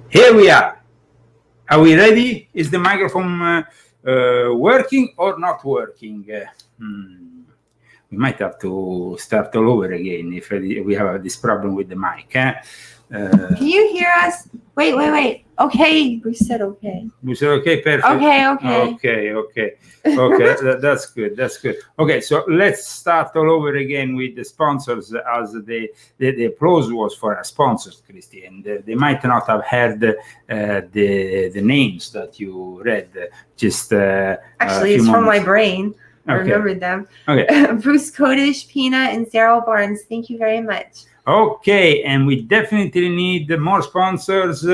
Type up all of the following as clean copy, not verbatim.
Here we are. Are we ready? Is the microphone working or not working? We might have to start all over again if we have this problem with the mic. Can you hear us? Wait. Okay, we said okay. We said okay, perfect. Okay. That's good. Okay, so let's start all over again with the sponsors, as the applause was for our sponsors, Christy, and they might not have heard the names that you read. Just actually, it's from my brain. I remembered them. Okay. Bruce Kodish, Pina, and Daryl Barnes. Thank you very much. Okay, and we definitely need more sponsors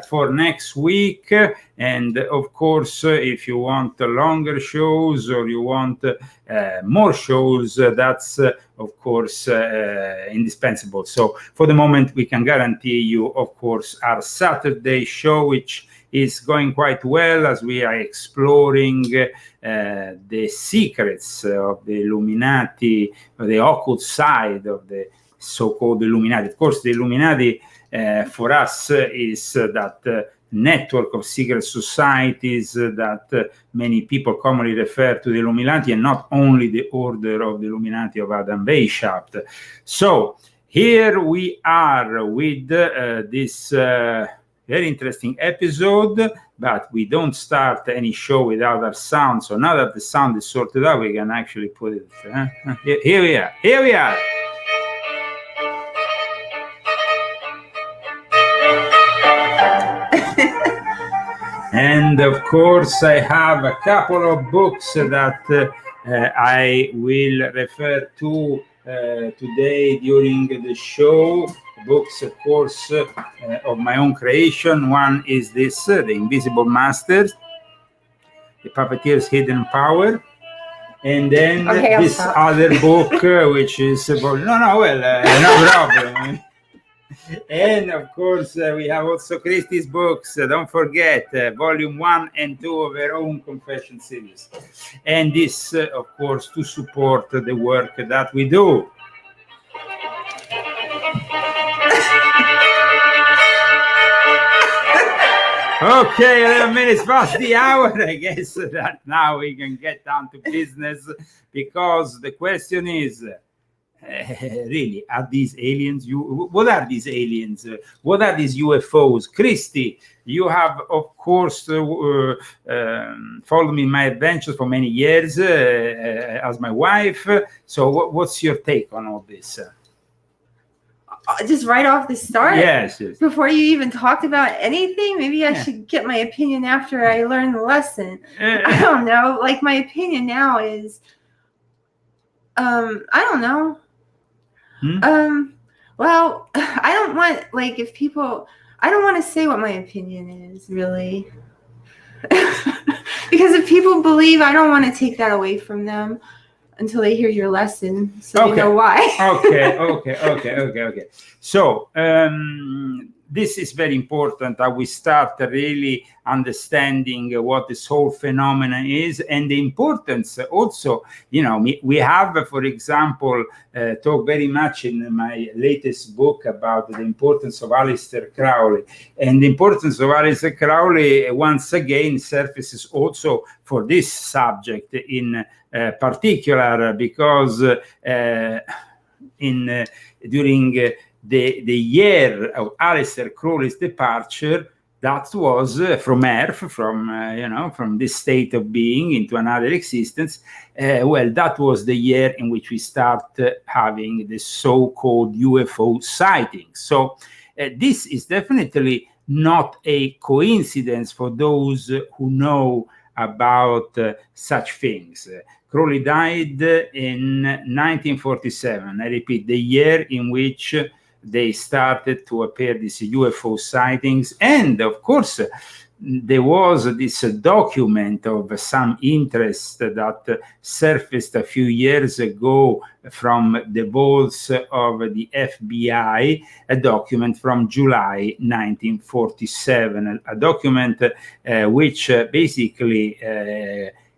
for next week. And of course, if you want longer shows or you want more shows, that's of course indispensable. So for the moment, we can guarantee you, of course, our Saturday show, which is going quite well as we are exploring the secrets of the Illuminati, the occult side of the so-called Illuminati. Of course, the Illuminati for us is that network of secret societies that many people commonly refer to the Illuminati, and not only the order of the Illuminati of Adam Weishaupt. So here we are with this very interesting episode, but we don't start any show without our sound. So now that the sound is sorted out, we can actually put it. Here we are. And of course, I have a couple of books that I will refer to today during the show. Books, of course, of my own creation. One is this, The Invisible Masters, The Puppeteer's Hidden Power. And then this other book, which is, no problem. And of course, we have also Christie's books. Don't forget, volume 1 and 2 of her own confession series. And this, of course, to support the work that we do. Okay, 11 minutes past the hour. I guess that now we can get down to business, because the question is, really, are these aliens? What are these aliens? What are these UFOs? Christy, you have, of course, followed me in my adventures for many years as my wife. So what's your take on all this? Just right off the start? Yes. Before you even talked about anything? Maybe I should get my opinion after I learn the lesson. I don't know. Like, my opinion now is, I don't know. Well, I don't want, like, I don't want to say what my opinion is, really. Because if people believe, I don't want to take that away from them until they hear your lesson, so they know why. Okay. So, this is very important that we start really understanding what this whole phenomenon is, and the importance also, we have, for example, talked very much in my latest book about the importance of Aleister Crowley. And the importance of Aleister Crowley, once again, surfaces also for this subject in particular, because during the year of Aleister Crowley's departure, that was from Earth, from this state of being into another existence. That was the year in which we start having the so-called UFO sightings. So this is definitely not a coincidence for those who know about such things. Crowley died in 1947. I repeat, the year in which they started to appear these UFO sightings. And of course, there was this document of some interest that surfaced a few years ago from the vaults of the FBI, a document from July 1947, a document which basically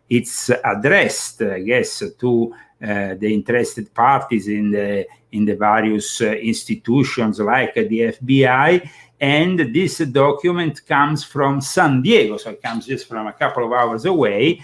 it's addressed, I guess, to the interested parties in the various institutions like the FBI. And this document comes from San Diego, so it comes just from a couple of hours away.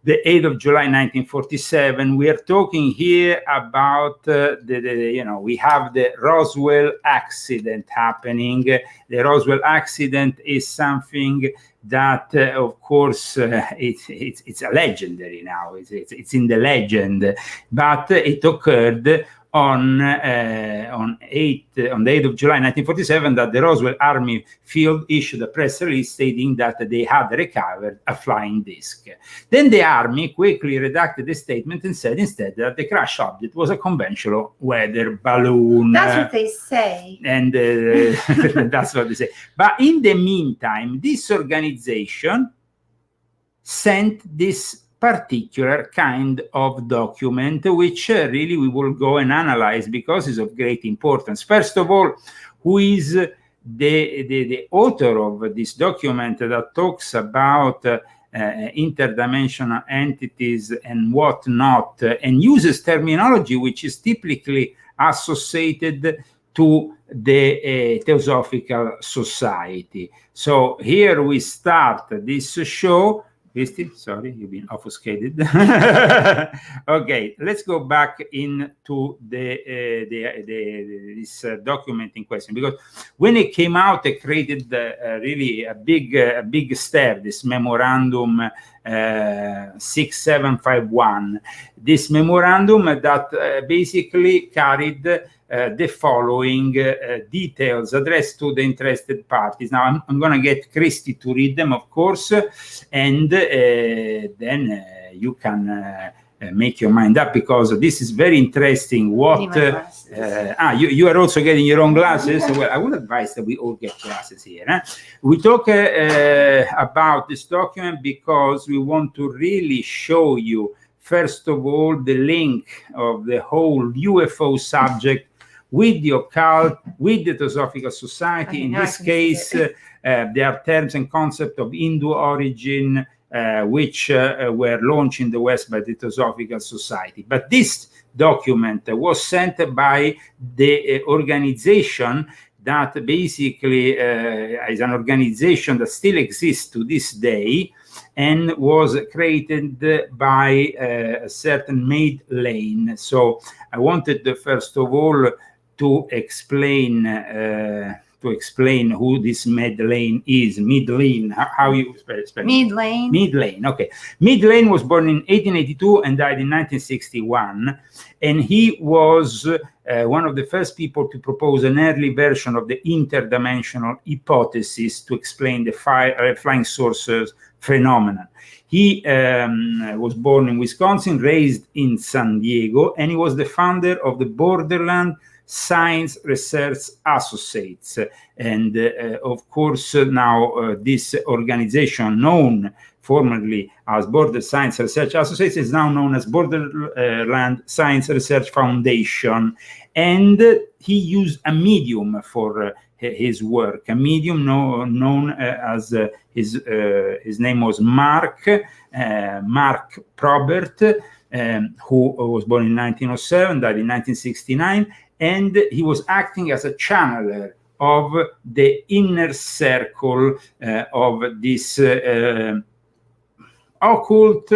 The 8th of July, 1947. We are talking here about we have the Roswell accident happening. The Roswell accident is something that, of course, it's a legendary now. It's in the legend, but it occurred on the 8th of July 1947, that the Roswell Army Field issued a press release stating that they had recovered a flying disc. Then the Army quickly redacted the statement and said instead that the crash object was a conventional weather balloon. That's what they say. And that's what they say. But in the meantime, this organization sent this particular kind of document, which really we will go and analyze because it's of great importance. First of all, who is the author of this document that talks about interdimensional entities and whatnot, and uses terminology which is typically associated to the Theosophical Society. So here we start this show. Christy, sorry, you've been obfuscated. Okay, let's go back into this document in question, because when it came out, it created really a big stir. This memorandum 6751. This memorandum that basically carried the following details addressed to the interested parties. Now, I'm going to get Christy to read them, of course, and then you can make your mind up, because this is very interesting. What you are also getting your own glasses? Well, I would advise that we all get glasses here. We talk about this document because we want to really show you, first of all, the link of the whole UFO subject with the occult, with the Theosophical Society. In this case, there are terms and concepts of Hindu origin, which were launched in the West by the Theosophical Society. But this document was sent by the organization that basically is an organization that still exists to this day, and was created by a certain Maid Lane. So I wanted, first of all, to explain who this Maid Lane is. Maid Lane, how you spell it? Maid Lane. Maid Lane, okay. Maid Lane was born in 1882 and died in 1961, and he was one of the first people to propose an early version of the interdimensional hypothesis to explain the flying saucers phenomenon. He was born in Wisconsin, raised in San Diego, and he was the founder of the Borderland Science Research Associates. And of course, now this organization, known formerly as Border Science Research Associates, is now known as Borderland Science Research Foundation. And he used a medium for his work, a medium known as his name was Mark Probert, who was born in 1907, died in 1969, and he was acting as a channeler of the inner circle of this occult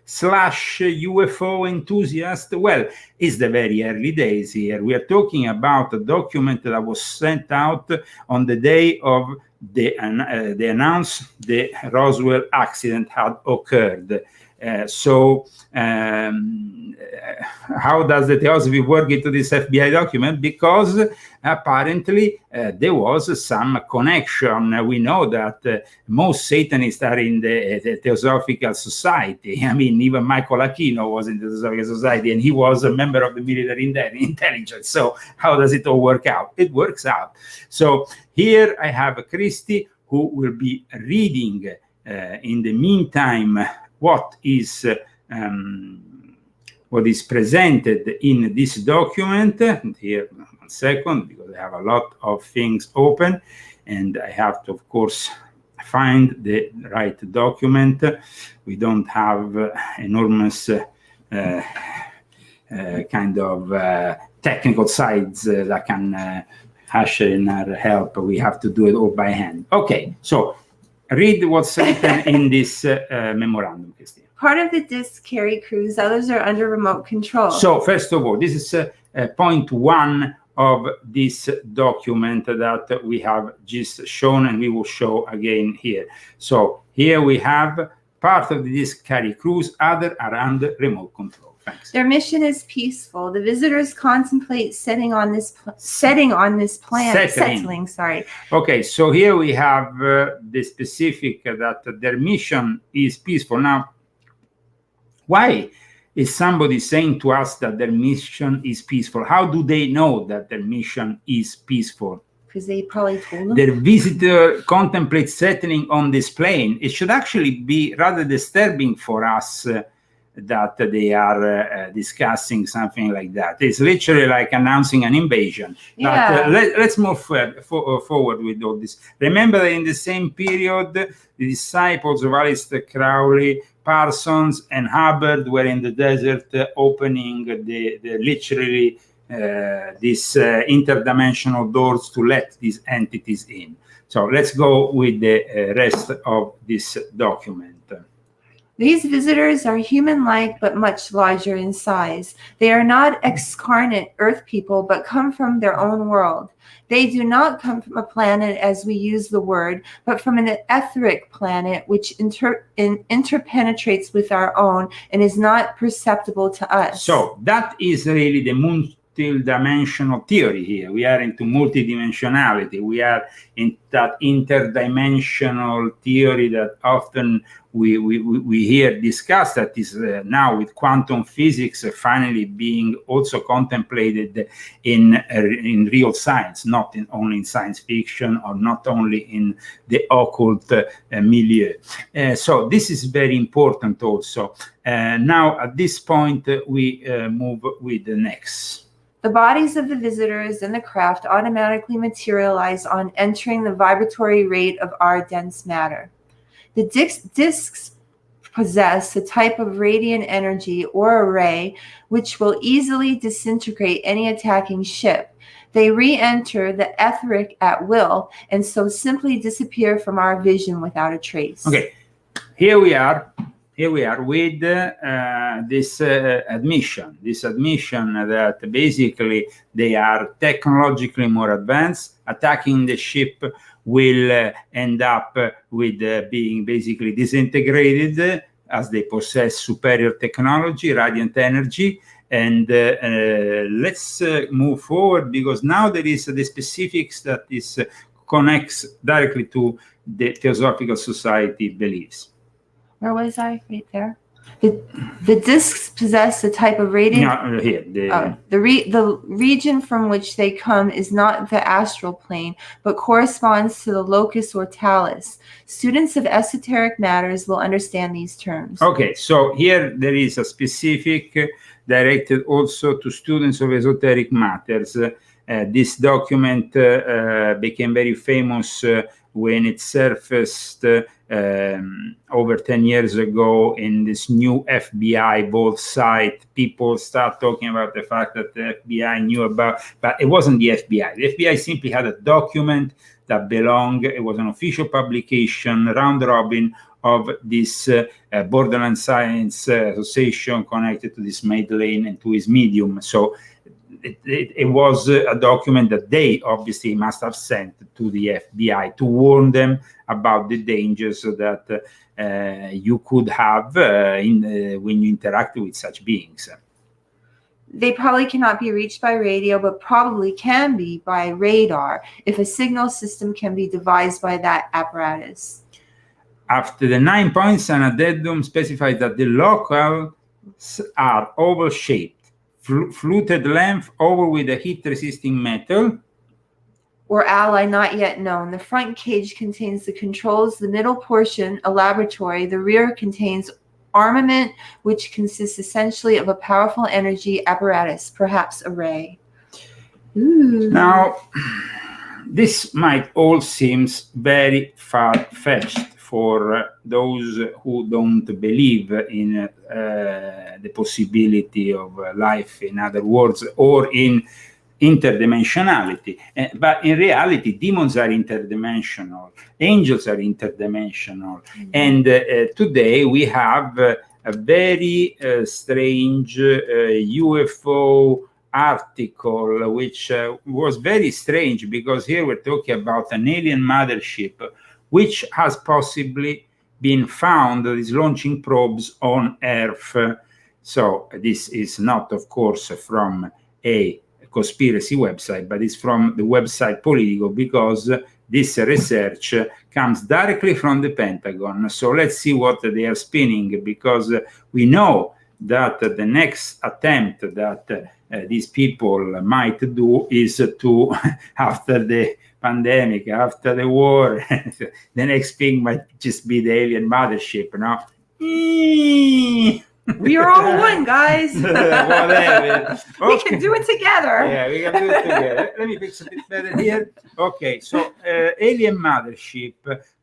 slash UFO enthusiast. Well, it's the very early days here. We are talking about a document that was sent out on the day of they announced the Roswell accident had occurred. So how does the theosophy work into this FBI document? Because apparently there was some connection. We know that most Satanists are in the Theosophical Society. I mean, even Michael Aquino was in the Theosophical Society, and he was a member of the military intelligence. So how does it all work out? It works out. So here I have Christy, who will be reading in the meantime what is presented in this document. And here, 1 second, because I have a lot of things open, and I have to, of course, find the right document. We don't have enormous kind of technical sides that can usher in our help. We have to do it all by hand. Okay, so read what's written in this memorandum, Christine. Part of the discs carry crews, others are under remote control. So first of all, this is point 1 of this document that we have just shown, and we will show again here. So here we have part of the disc carry crews, other are under remote control. Thanks. Their mission is peaceful. The visitors contemplate settling on this planet. Okay, so here we have the specific that their mission is peaceful. Now, why is somebody saying to us that their mission is peaceful? How do they know that their mission is peaceful? Because they probably told them. Their visitor contemplates settling on this plane. It should actually be rather disturbing for us that they are discussing something like that. It's literally like announcing an invasion. Yeah. But let's move forward with all this. Remember that in the same period, the disciples of Aleister Crowley, Parsons, and Hubbard were in the desert opening the literally these interdimensional doors to let these entities in. So let's go with the rest of this document. These visitors are human-like but much larger in size. They are not excarnate Earth people but come from their own world. They do not come from a planet as we use the word, but from an etheric planet which interpenetrates with our own and is not perceptible to us. So that is really the multi-dimensional theory here. We are into multidimensionality. We are in that interdimensional theory that often we hear discussed, that is now with quantum physics finally being also contemplated in real science, not only in science fiction or not only in the occult milieu. So this is very important also. Now at this point we move with the next. The bodies of the visitors and the craft automatically materialize on entering the vibratory rate of our dense matter. The discs possess a type of radiant energy or array which will easily disintegrate any attacking ship. They re-enter the etheric at will and so simply disappear from our vision without a trace. Okay, here we are with this admission that basically they are technologically more advanced. Attacking the ship will end up with being basically disintegrated as they possess superior technology, radiant energy. And let's move forward, because now there is the specifics that is connects directly to the Theosophical Society beliefs. Where was I? Right there. The discs possess a type of radiant. No, here. The region from which they come is not the astral plane, but corresponds to the locus or talus. Students of esoteric matters will understand these terms. Okay, so here there is a specific directed also to students of esoteric matters. This document became very famous when it surfaced over 10 years ago in this new FBI Vault site. People start talking about the fact that the FBI knew about, but it wasn't the FBI. The FBI simply had a document that belonged, it was an official publication, round robin, of this Borderland Science Association connected to this Madeleine and to his medium. So it was a document that they obviously must have sent to the FBI to warn them about the dangers that you could have when you interact with such beings. They probably cannot be reached by radio, but probably can be by radar if a signal system can be devised by that apparatus. After the 9 points, an addendum specifies that the locals are oval-shaped, fluted length, oval with a heat-resisting metal, or alloy not yet known. The front cage contains the controls, the middle portion a laboratory, the rear contains armament, which consists essentially of a powerful energy apparatus, perhaps a ray. Ooh. Now, this might all seems very far-fetched for those who don't believe in the possibility of life in other worlds or in interdimensionality. But in reality, demons are interdimensional, angels are interdimensional. And today we have a very strange UFO article, which was very strange, because here we're talking about an alien mothership which has possibly been found that is launching probes on Earth. So this is not, of course, from a conspiracy website, but it's from the website Politico, because this research comes directly from the Pentagon. So let's see what they are spinning, because we know that the next attempt that these people might do is to, after the pandemic, after the war, the next thing might just be the alien mothership, no? We are all one, guys. Whatever. Okay. We can do it together. Yeah, we can do it together. Let me fix a bit better here. Okay, so alien mothership,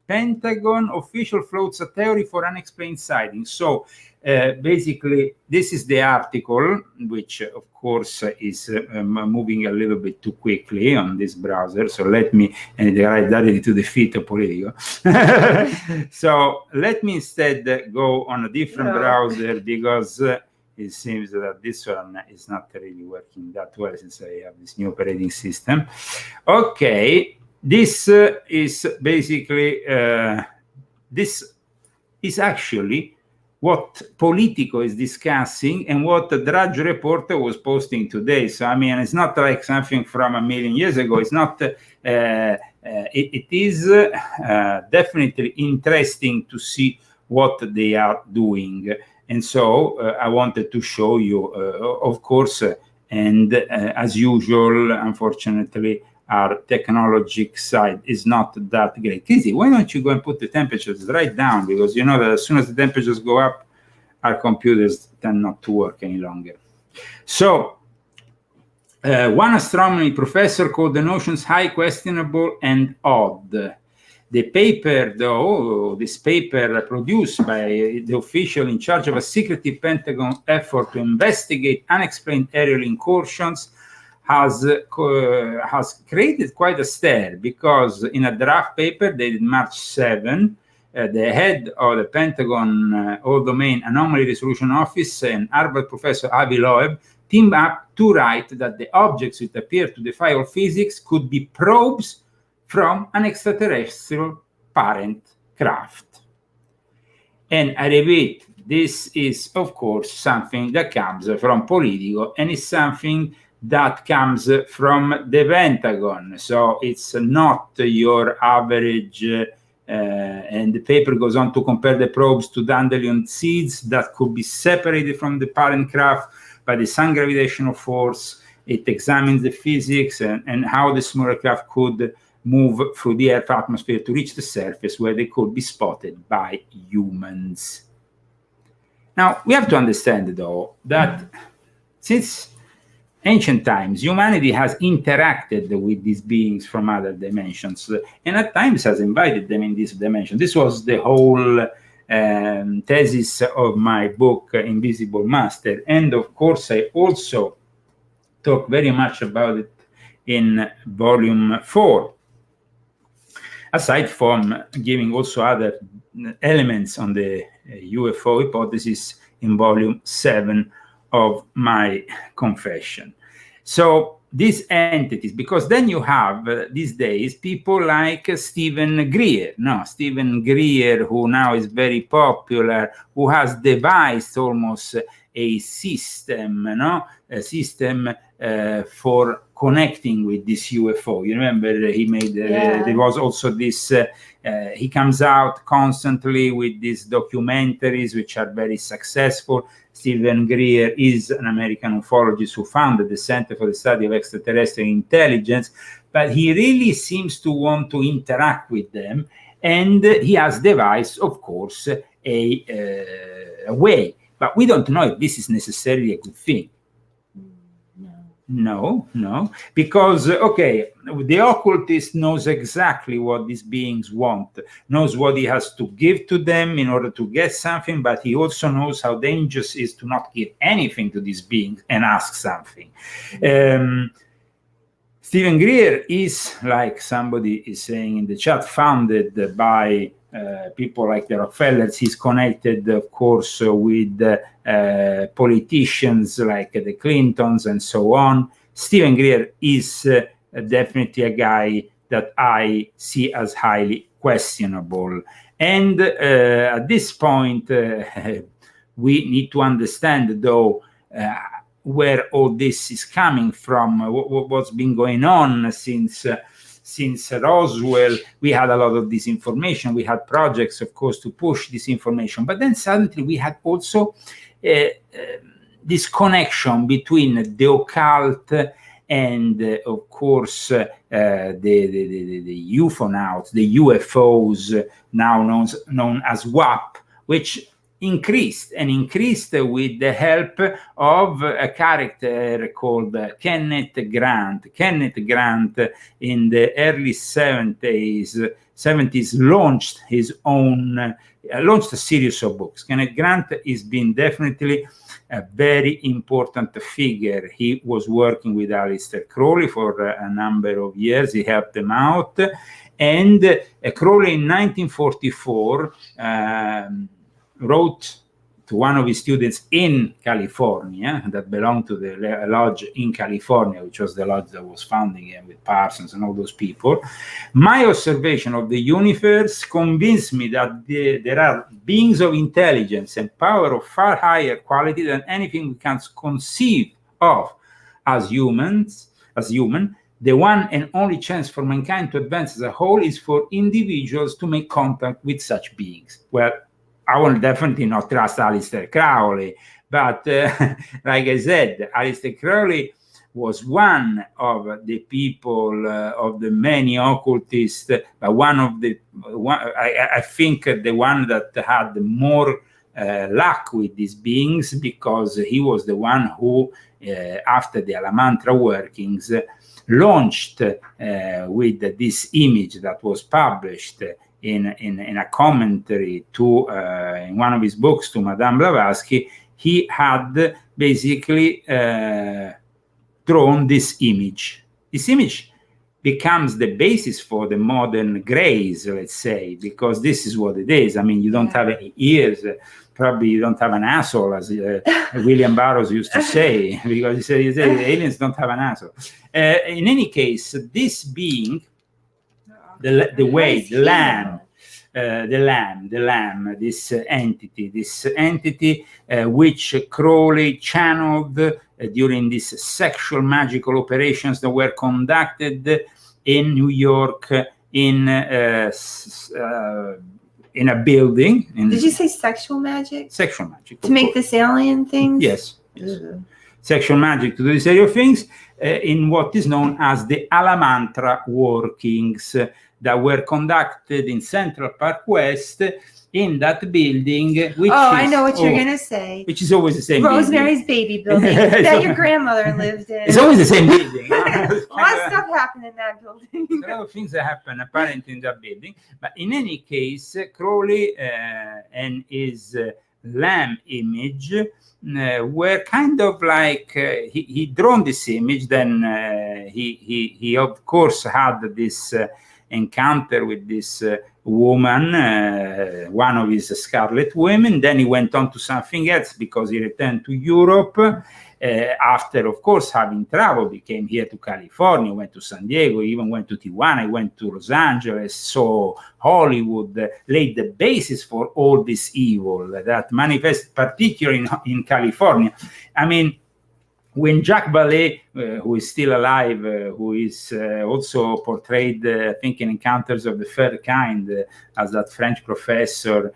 Pentagon official floats a theory for unexplained sightings. So basically, this is the article, which of course is moving a little bit too quickly on this browser. So let me, and right directly to the feet of Politico. So let me instead go on a different browser, because it seems that this one is not really working that well since I have this new operating system. Okay, this is basically, this is actually what Politico is discussing and what the Drudge Reporter was posting today. So, I mean, it's not like something from a million years ago. It's not, it is definitely interesting to see what they are doing. And so I wanted to show you, of course, and as usual, unfortunately, our technologic side is not that great. Kizzy, why don't you go and put the temperatures right down? Because you know that as soon as the temperatures go up, our computers tend not to work any longer. So, one astronomy professor called the notions high, questionable, and odd. The paper, though, this paper produced by the official in charge of a secretive Pentagon effort to investigate unexplained aerial incursions, has created quite a stir, because in a draft paper dated March 7, the head of the Pentagon All-Domain Anomaly Resolution Office and Harvard professor Avi Loeb teamed up to write that the objects which appear to defy all physics could be probes from an extraterrestrial parent craft. And I repeat, this is, of course, something that comes from Politico, and it's something that comes from the Pentagon. So it's not your average, and the paper goes on to compare the probes to dandelion seeds that could be separated from the parent craft by the sun gravitational force. It examines the physics and how the smaller craft could move through the Earth atmosphere to reach the surface, where they could be spotted by humans. Now, we have to understand, though, that since ancient times, humanity has interacted with these beings from other dimensions, and at times has invited them in this dimension. This was the whole thesis of my book, Invisible Master. And of course, I also talk very much about it in volume 4, aside from giving also other elements on the UFO hypothesis in volume 7 of my confession. So these entities, because then you have these days people like Stephen Greer, who now is very popular, who has devised almost a system, for connecting with this UFO. You remember he made, there was also this, he comes out constantly with these documentaries, which are very successful. Stephen Greer is an American ufologist who founded the Center for the Study of Extraterrestrial Intelligence, but he really seems to want to interact with them, and he has devised, of course, a way. But we don't know if this is necessarily a good thing. No, because, okay, the occultist knows exactly what these beings want, knows what he has to give to them in order to get something, but he also knows how dangerous it is to not give anything to these beings and ask something. Stephen Greer is, like somebody is saying in the chat, founded by people like the Rockefellers. He's connected, of course, with politicians like the Clintons and so on. Stephen Greer is definitely a guy that I see as highly questionable. And at this point, we need to understand, though, where all this is coming from, what's been going on since Roswell. We had a lot of disinformation. We had projects, of course, to push this information. But then suddenly we had also this connection between the occult and, of course, the UFOnauts, the UFOs, now known as WAP, which increased with the help of a character called Kenneth Grant. Kenneth Grant in the early 70s launched a series of books. Kenneth Grant has been definitely a very important figure. He was working with Aleister Crowley for a number of years. He helped them out. And Crowley in 1944 wrote to one of his students in California that belonged to the lodge in California, which was the lodge that was founding him with Parsons and all those people. My observation of the universe convinced me that there are beings of intelligence and power of far higher quality than anything we can conceive of as human. The one and only chance for mankind to advance as a whole is for individuals to make contact with such beings. Well, I will definitely not trust Aleister Crowley, but like I said, Aleister Crowley was one of the people, of the many occultists, but I think the one that had more luck with these beings, because he was the one who, after the Alamantra workings, launched with this image that was published in a commentary to in one of his books to Madame Blavatsky. He had basically drawn this image. This image becomes the basis for the modern grays, let's say, because this is what it is. I mean, you don't have any ears, probably you don't have an asshole, as William Burroughs used to say, because he said aliens don't have an asshole. In any case, this being, the lamb, this entity which Crowley channeled during these sexual magical operations that were conducted in New York in a building. Did you say sexual magic? Sexual magic. To make this alien things? Yes. Sexual magic to do this area of things in what is known as the Alamantra workings that were conducted in Central Park West in that building. Which I know what you're going to say. Which is always the same Rosemary's Baby building that your grandmother lived in. It's always the same building. A lot of stuff happened in that building. A lot of things that happen apparently in that building. But in any case, Crowley and his lamb image were kind of like he drawn this image. Then he of course had this encounter with this woman, one of his Scarlet Women. Then he went on to something else because he returned to Europe after, of course, having traveled. He came here to California, went to San Diego, even went to Tijuana, went to Los Angeles. So Hollywood laid the basis for all this evil that manifested particularly in California. I mean, when Jacques Vallée, who is still alive, who is also portrayed, I think, in Encounters of the Third Kind as that French professor,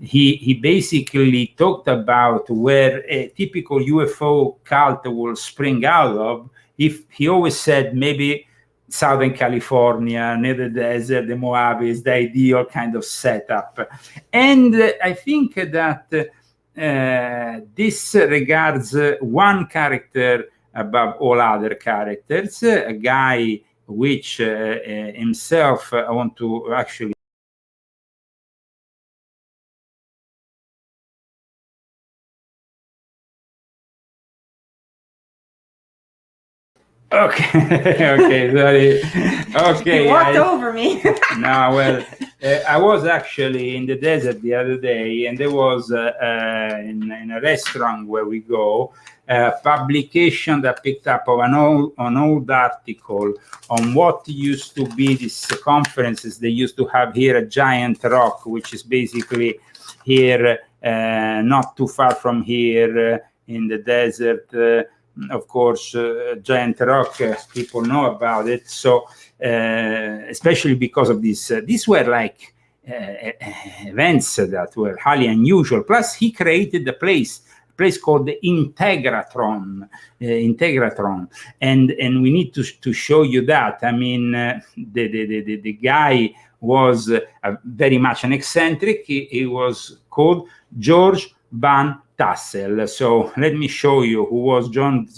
he basically talked about where a typical UFO cult will spring out of. He always said maybe Southern California, near the desert, the Mojaves, the ideal kind of setup. And I think that this regards one character above all other characters, a guy which himself, I want to actually okay, sorry. Okay, you walked over me. No, well, I was actually in the desert the other day, and there was in a restaurant where we go, a publication that picked up of an old article on what used to be these conferences they used to have here at Giant Rock, which is basically here, not too far from here, in the desert. Of course, Giant Rock, people know about it. So, especially because of this, these were like events that were highly unusual. Plus, he created a place called the Integratron, and we need to show you that. I mean, the guy was very much an eccentric. He was called George Van Tassel. So let me show you who was George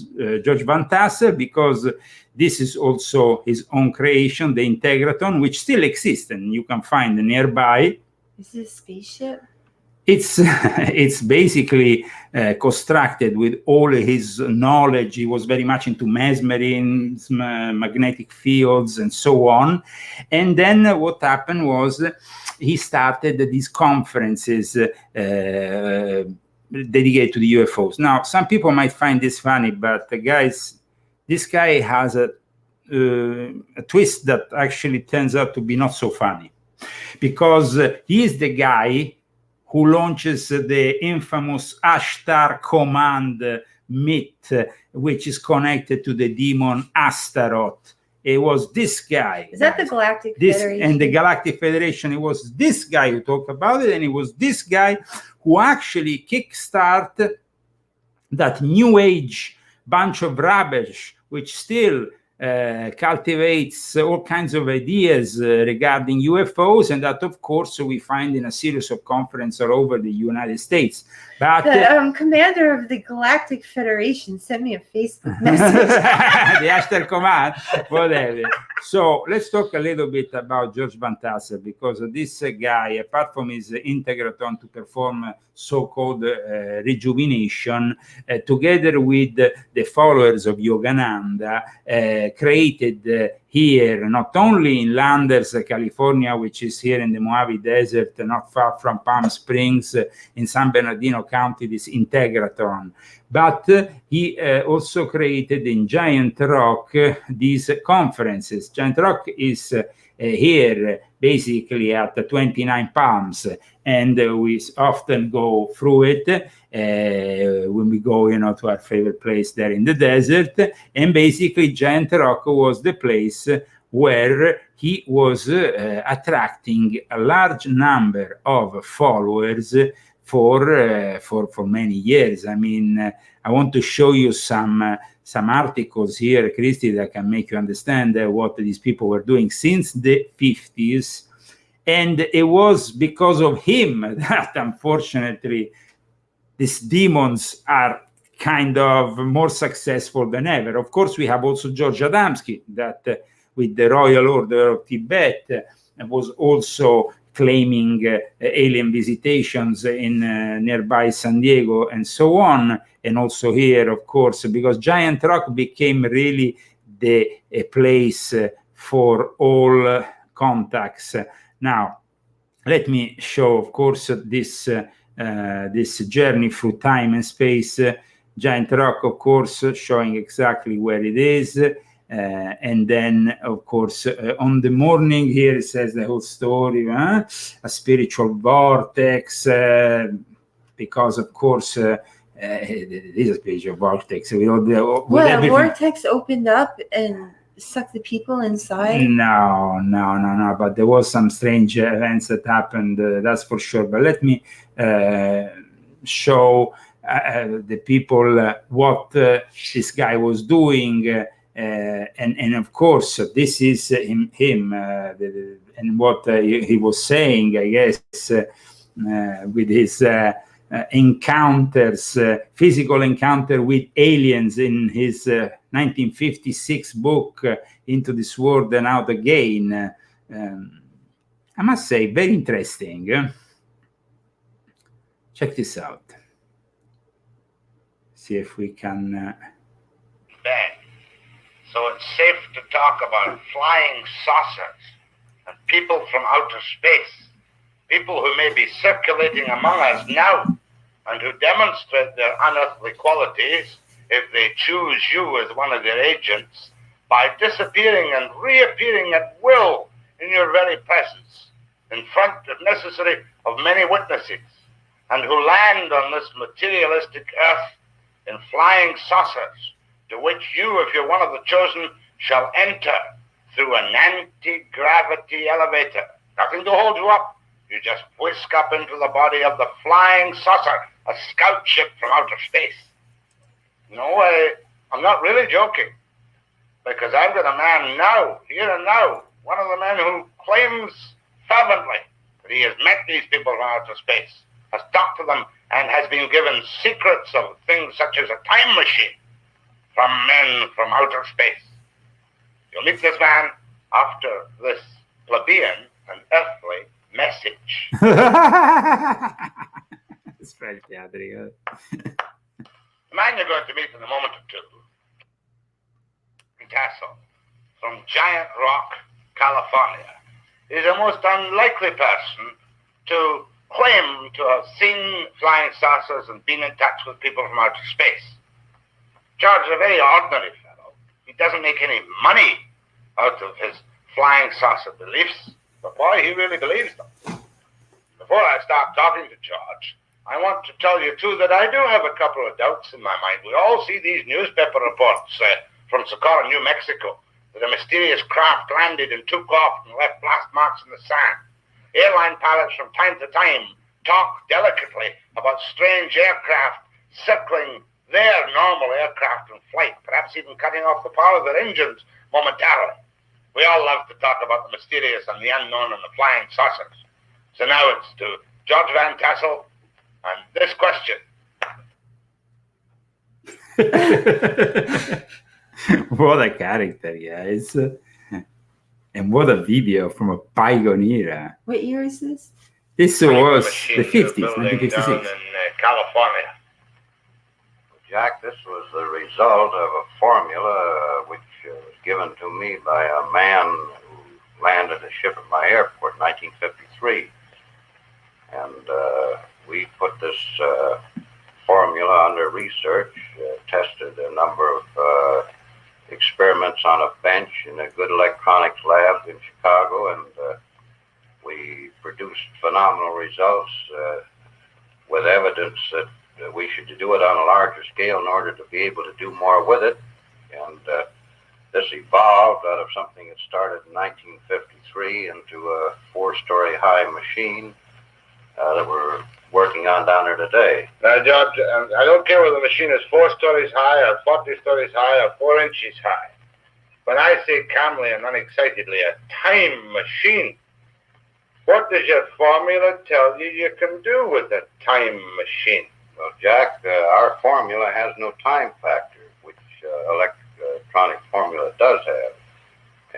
Van Tassel, because this is also his own creation, the Integratron, which still exists and you can find nearby. Is this a spaceship? It's basically constructed with all his knowledge. He was very much into mesmerism, magnetic fields, and so on. And then what happened was he started these conferences dedicated to the UFOs. Now, some people might find this funny, but guys, this guy has a twist that actually turns out to be not so funny, because he is the guy who launches the infamous Ashtar Command myth, which is connected to the demon Astaroth. It was this guy. Is that the Galactic Federation? And the Galactic Federation, it was this guy who talked about it, and it was this guy who actually kickstarted that new age bunch of rubbish, which still cultivates all kinds of ideas regarding UFOs, and that, of course, we find in a series of conferences all over the United States. But the commander of the Galactic Federation sent me a Facebook message. The Ashtar Command, whatever. So let's talk a little bit about George Van Tassel, because this guy, apart from his Integratron to perform so-called rejuvenation, together with the followers of Yogananda, created here, not only in Landers, California, which is here in the Mojave Desert, not far from Palm Springs, in San Bernardino County, this Integratron, but he also created in Giant Rock these conferences. Giant Rock is here basically at 29 Palms, and we often go through it when we go, to our favorite place there in the desert. And basically Giant Rock was the place where he was attracting a large number of followers for many years. I mean, I want to show you some articles here, Christy, that can make you understand what these people were doing since the 50s. And it was because of him that, unfortunately, these demons are kind of more successful than ever. Of course, we have also George Adamski, that with the Royal Order of Tibet was also claiming alien visitations in nearby San Diego and so on, and also here, of course, because Giant Rock became really the place for all contacts. Now, let me show, of course, this journey through time and space. Giant Rock, of course, showing exactly where it is. And then, of course, on the morning here, it says the whole story, a spiritual vortex, because, of course, it is a spiritual vortex. A vortex opened up and sucked the people inside? No. But there was some strange events that happened, that's for sure. But let me show the people what this guy was doing. And of course, this is him and what he was saying, I guess, with his encounters, physical encounter with aliens in his 1956 book, Into This World and Out Again. I must say, very interesting. Check this out. See if we can... Bad. So it's safe to talk about flying saucers and people from outer space, people who may be circulating among us now and who demonstrate their unearthly qualities if they choose you as one of their agents by disappearing and reappearing at will in your very presence, in front, if necessary, of many witnesses, and who land on this materialistic earth in flying saucers, to which you, if you're one of the chosen, shall enter through an anti-gravity elevator. Nothing to hold you up. You just whisk up into the body of the flying saucer, a scout ship from outer space. No, I'm not really joking, because I've got a man now, here and now, one of the men who claims fervently that he has met these people from outer space, has talked to them, and has been given secrets of things such as a time machine from men from outer space. You'll meet this man after this plebeian and earthly message. It's very theatrical. The man you're going to meet in a moment or two, Tassel, from Giant Rock, California, is a most unlikely person to claim to have seen flying saucers and been in touch with people from outer space. George is a very ordinary fellow. He doesn't make any money out of his flying saucer beliefs, but boy, he really believes them. Before I start talking to George, I want to tell you, too, that I do have a couple of doubts in my mind. We all see these newspaper reports from Socorro, New Mexico, that a mysterious craft landed and took off and left blast marks in the sand. Airline pilots from time to time talk delicately about strange aircraft circling their normal aircraft in flight, perhaps even cutting off the power of their engines momentarily. We all love to talk about the mysterious and the unknown and the flying saucers. So now it's to George Van Tassel and this question. What a character, guys. And what a video from a bygone era. What year is this? This was the 50s, Down 1956. in California. Jack, this was the result of a formula which was given to me by a man who landed a ship at my airport in 1953. And we put this formula under research, tested a number of experiments on a bench in a good electronics lab in Chicago, and we produced phenomenal results with evidence that we should do it on a larger scale in order to be able to do more with it. And this evolved out of something that started in 1953 into a 4-story high machine that we're working on down there today. Now, George, I don't care whether the machine is 4 stories high or 40 stories high or 4 inches high. When I say calmly and unexcitedly, a time machine, what does your formula tell you you can do with a time machine? Well, Jack, our formula has no time factor, which electronic formula does have.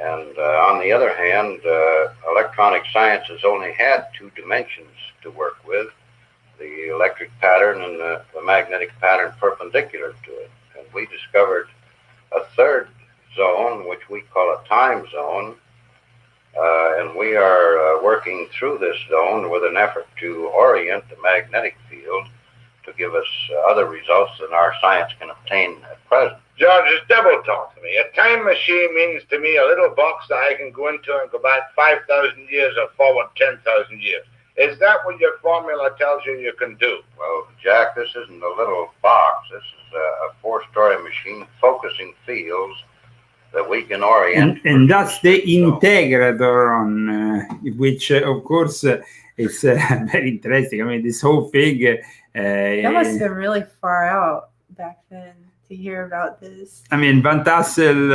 And on the other hand, electronic science has only had 2 dimensions to work with, the electric pattern and the magnetic pattern perpendicular to it. And we discovered a 3rd zone, which we call a time zone, and we are working through this zone with an effort to orient the magnetic field to give us other results than our science can obtain at present. George, just double talk to me. A time machine means to me a little box that I can go into and go back 5,000 years or forward 10,000 years. Is that what your formula tells you you can do? Well, Jack, this isn't a little box. This is a 4-story machine focusing fields that we can orient. And that's the integrator on which, of course, is very interesting. I mean, this whole thing... that must have been really far out back then to hear about this. I mean, Van Tassel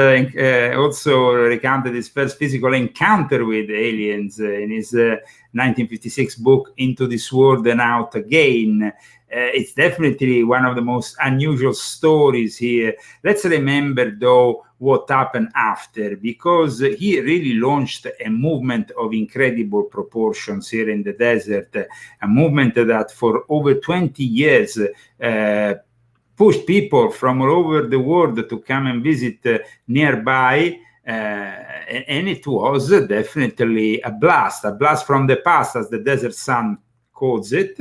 also recounted his first physical encounter with aliens in his 1956 book, Into This World and Out Again. it's definitely one of the most unusual stories here. Let's remember, though, what happened after, because he really launched a movement of incredible proportions here in the desert, a movement that for over 20 years pushed people from all over the world to come and visit nearby. And it was definitely a blast from the past, as the Desert Sun calls it.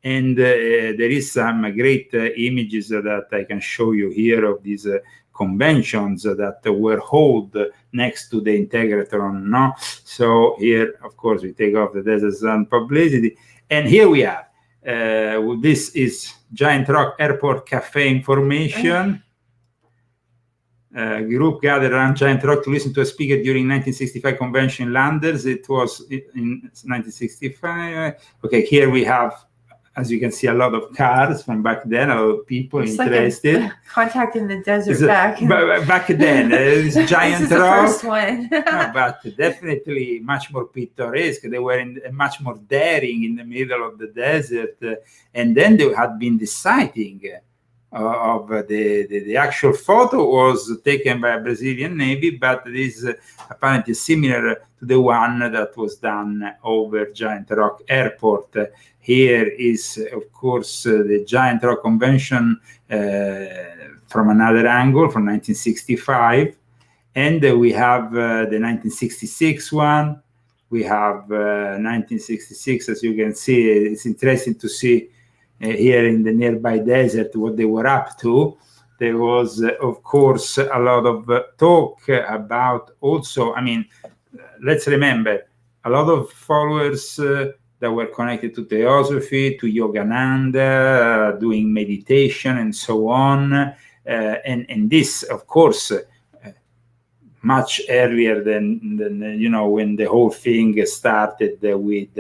And there is some great images that I can show you here of these conventions that were held next to the Integratron. No? So here, of course, we take off the Desert Sun publicity. And here we are. This is Giant Rock Airport Cafe information. Group gathered around Giant Rock to listen to a speaker during 1965 convention in Landers. It was in 1965. Okay, here we have, as you can see, a lot of cars from back then, a lot of people it's interested. Like contact in the desert back then. This Giant this is Rock. The first one. But definitely much more picturesque. They were much more daring in the middle of the desert. And then there had been the sighting of the actual photo was taken by a Brazilian Navy, but it is apparently similar to the one that was done over Giant Rock Airport. Here is, of course, the Giant Rock Convention from another angle, from 1965. And we have the 1966 one. We have 1966, as you can see. It's interesting to see here in the nearby desert what they were up to. There was, of course, a lot of talk about also, I mean, let's remember, a lot of followers that were connected to Theosophy, to Yogananda, doing meditation and so on. And this, of course, much earlier than when the whole thing started with,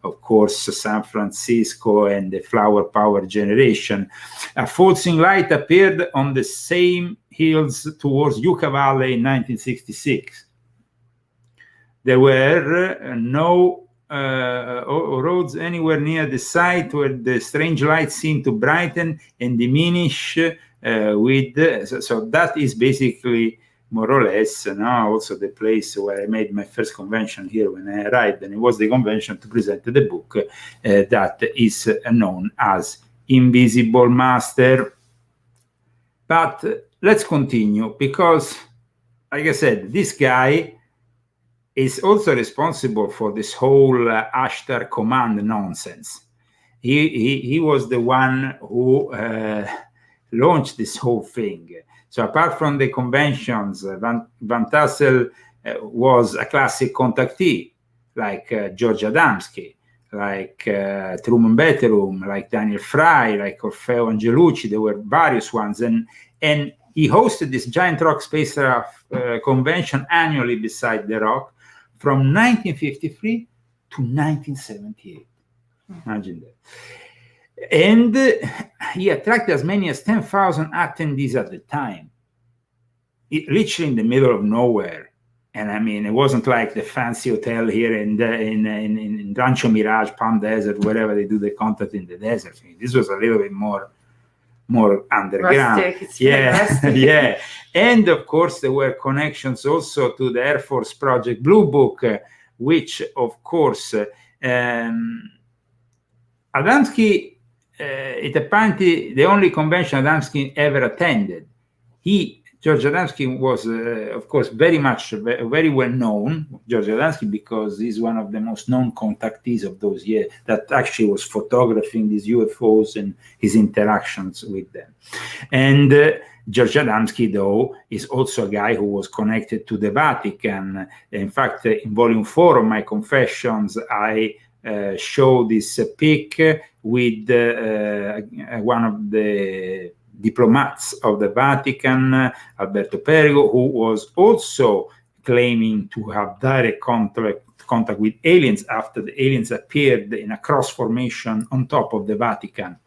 of course, San Francisco and the flower power generation. A falling light appeared on the same hills towards Yucca Valley in 1966. There were no roads anywhere near the site where the strange light seemed to brighten and diminish so that is basically more or less also the place where I made my first convention here when I arrived, and it was the convention to present the book that is known as Invisible Master. But let's continue, because, like I said, this guy is also responsible for this whole Ashtar Command nonsense. He was the one who launched this whole thing. So apart from the conventions, Van Tassel was a classic contactee, like George Adamski, like Truman Betterum, like Daniel Fry, like Orfeo Angelucci. There were various ones. And he hosted this Giant Rock Spacecraft convention annually beside the rock from 1953 to 1978. Imagine that. And he attracted as many as 10,000 attendees at the time, literally in the middle of nowhere. And I mean, it wasn't like the fancy hotel here in Rancho Mirage, Palm Desert, wherever they do the contact in the desert. This was a little bit more underground. Rustic. Yeah. And of course, there were connections also to the Air Force Project Blue Book, which, of course, Adamski. It apparently the only convention Adamski ever attended. George Adamski was, of course, very well known, George Adamski, because he's one of the most known contactees of those years that actually was photographing these UFOs and his interactions with them. And George Adamski, though, is also a guy who was connected to the Vatican. In fact, in Volume 4 of my Confessions, I show this pic with one of the diplomats of the Vatican, Alberto Perigo, who was also claiming to have direct contact with aliens after the aliens appeared in a cross formation on top of the Vatican.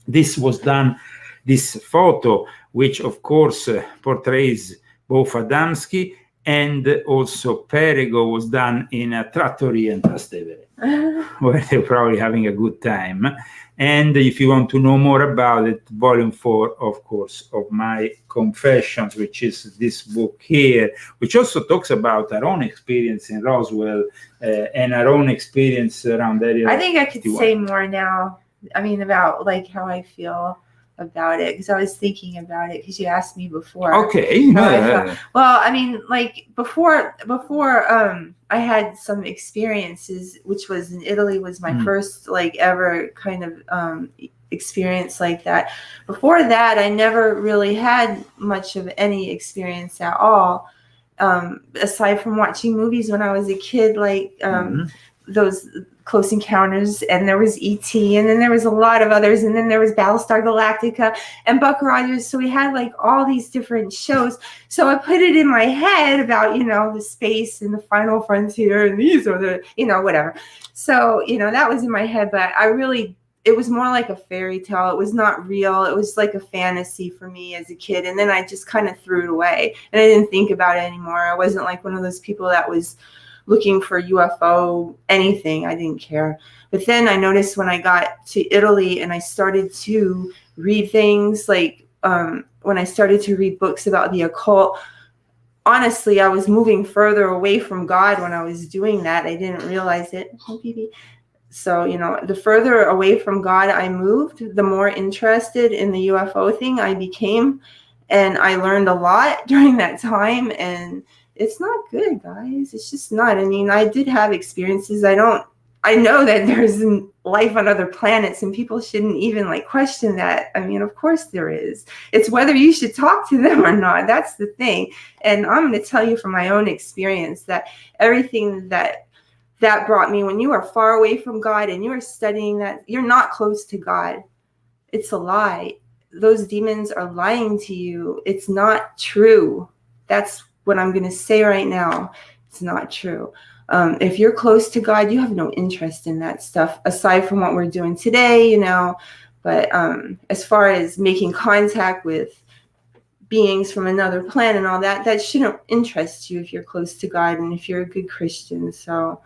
This was done, this photo, which of course portrays both Adamski and also Perigo, was done in a trattoria in Trastevere, where they were probably having a good time. And if you want to know more about it, volume 4, of course, of my Confessions, which is this book here, which also talks about our own experience in Roswell and our own experience around Area I think I could 51. say more now. I mean, about like how I feel about it, because I was thinking about it because you asked me before. Okay. Well, I mean, like before I had some experiences, which was in Italy, was my first like ever kind of experience like that. Before that, I never really had much of any experience at all, aside from watching movies when I was a kid, like those Close Encounters, and there was E.T., and then there was a lot of others, and then there was Battlestar Galactica and Buck Rogers. So we had like all these different shows. So I put it in my head about, you know, the space and the final frontier, and these are the, you know, whatever. So, you know, that was in my head, but it was more like a fairy tale. It was not real. It was like a fantasy for me as a kid. And then I just kind of threw it away, and I didn't think about it anymore. I wasn't like one of those people that was looking for UFO anything. I didn't care. But then I noticed when I got to Italy and I started to read things like when I started to read books about the occult, honestly, I was moving further away from God when I was doing that. I didn't realize it. So, you know, the further away from God I moved, the more interested in the UFO thing I became. And I learned a lot during that time. And it's not good, guys. It's just not. I mean, I did have experiences. I know that there's life on other planets, and people shouldn't even like question that. I mean, of course there is. It's whether you should talk to them or not. That's the thing. And I'm going to tell you from my own experience that everything that brought me, when you are far away from God and you are studying that, you're not close to God. It's a lie. Those demons are lying to you. It's not true. That's what I'm going to say right now. It's not true. If you're close to God, you have no interest in that stuff aside from what we're doing today, you know. But as far as making contact with beings from another planet and all that, that shouldn't interest you if you're close to God and if you're a good Christian. So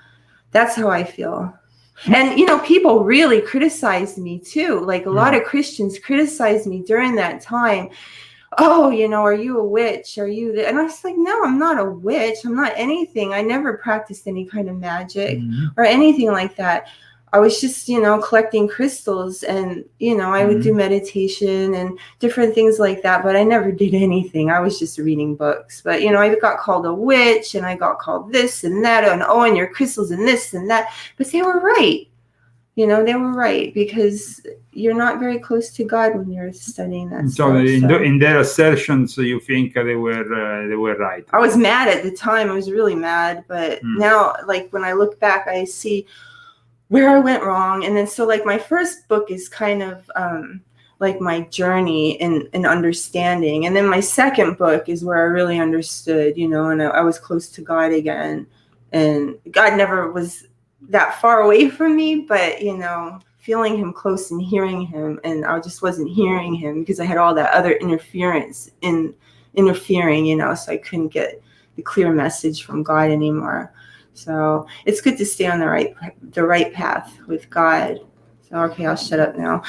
that's how I feel. And, you know, people really criticized me too. Like a lot of Christians criticized me during that time. Oh, you know, are you a witch? Are you and I was like, no, I'm not a witch. I'm not anything. I never practiced any kind of magic or anything like that. I was just, you know, collecting crystals, and, you know, I would do meditation and different things like that, but I never did anything. I was just reading books. But, you know, I got called a witch, and I got called this and that, and oh, and your crystals and this and that. But they were right. You know, they were right, because you're not very close to God when you're studying that so stuff. in their assertions, you think they were right? I was mad at the time. I was really mad. But now, like, when I look back, I see where I went wrong. And then so like my first book is kind of like my journey in understanding. And then my second book is where I really understood, you know, and I was close to God again. And God never was that far away from me, but, you know, feeling him close and hearing him. And I just wasn't hearing him because I had all that other interfering, you know, so I couldn't get the clear message from God anymore. So it's good to stay on the right path with God. So, okay, I'll shut up now.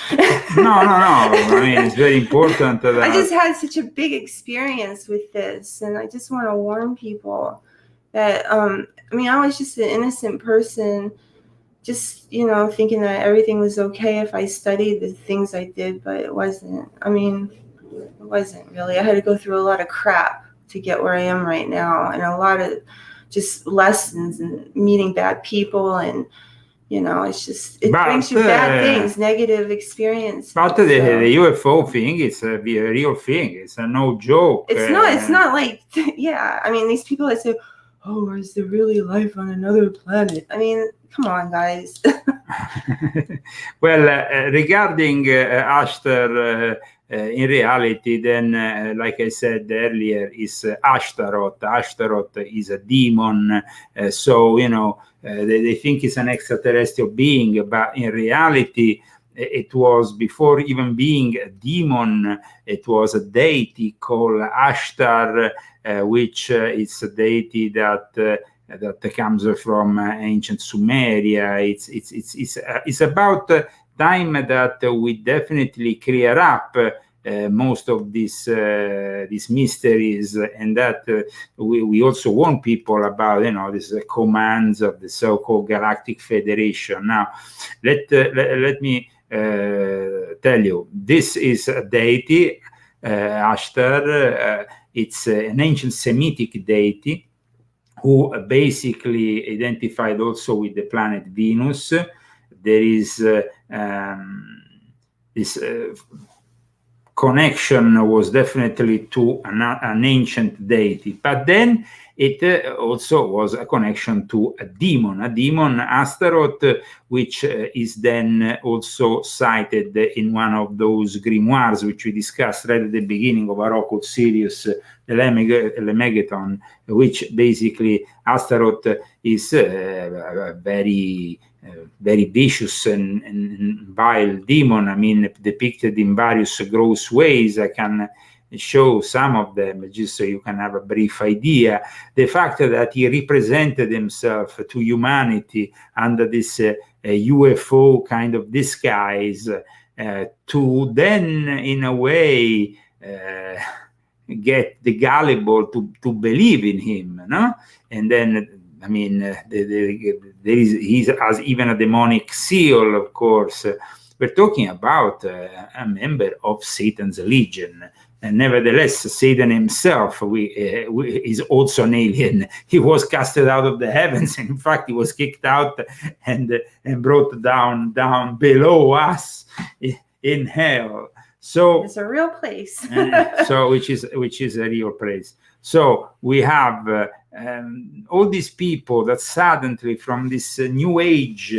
No. I mean, it's very important. I just had such a big experience with this, and I just want to warn people that, I mean, I was just an innocent person, just, you know, thinking that everything was okay if I studied the things I did, but it wasn't. I mean, it wasn't really. I had to go through a lot of crap to get where I am right now, and a lot of just lessons and meeting bad people, and, you know, it brings you bad things, negative experience. But the UFO thing is a real thing. It's a no joke. It's not like, yeah. I mean, these people that say, oh, is there really life on another planet? I mean, come on, guys. Well, regarding Ashtar, in reality, then, like I said earlier, is Ashtaroth. Ashtaroth is a demon. So, you know, they think it's an extraterrestrial being, but in reality, it was, before even being a demon, it was a deity called Ashtar, which is a deity that comes from ancient Sumeria. It's about time that we definitely clear up most of these mysteries, and that we also warn people about, these commands of the so-called Galactic Federation. Now, let me tell you, this is a deity, Ashtar. It's an ancient Semitic deity who basically identified also with the planet Venus. There is this connection was definitely to an ancient deity, but then it also was a connection to a demon, Astaroth, which is then also cited in one of those grimoires which we discussed right at the beginning of our occult series, the Lemegeton, which basically Astaroth is a very vicious and vile demon. I mean, depicted in various gross ways. I can show some of them just so you can have a brief idea. The fact that he represented himself to humanity under this UFO kind of disguise, to then in a way get the gullible to believe in him, no? And then, I mean, he has even a demonic seal, of course. We're talking about a member of Satan's Legion. And nevertheless, Satan himself is also an alien. He was casted out of the heavens. In fact, he was kicked out and brought down below us in hell. So it's a real place. So which is a real place. So we have all these people that suddenly from this new age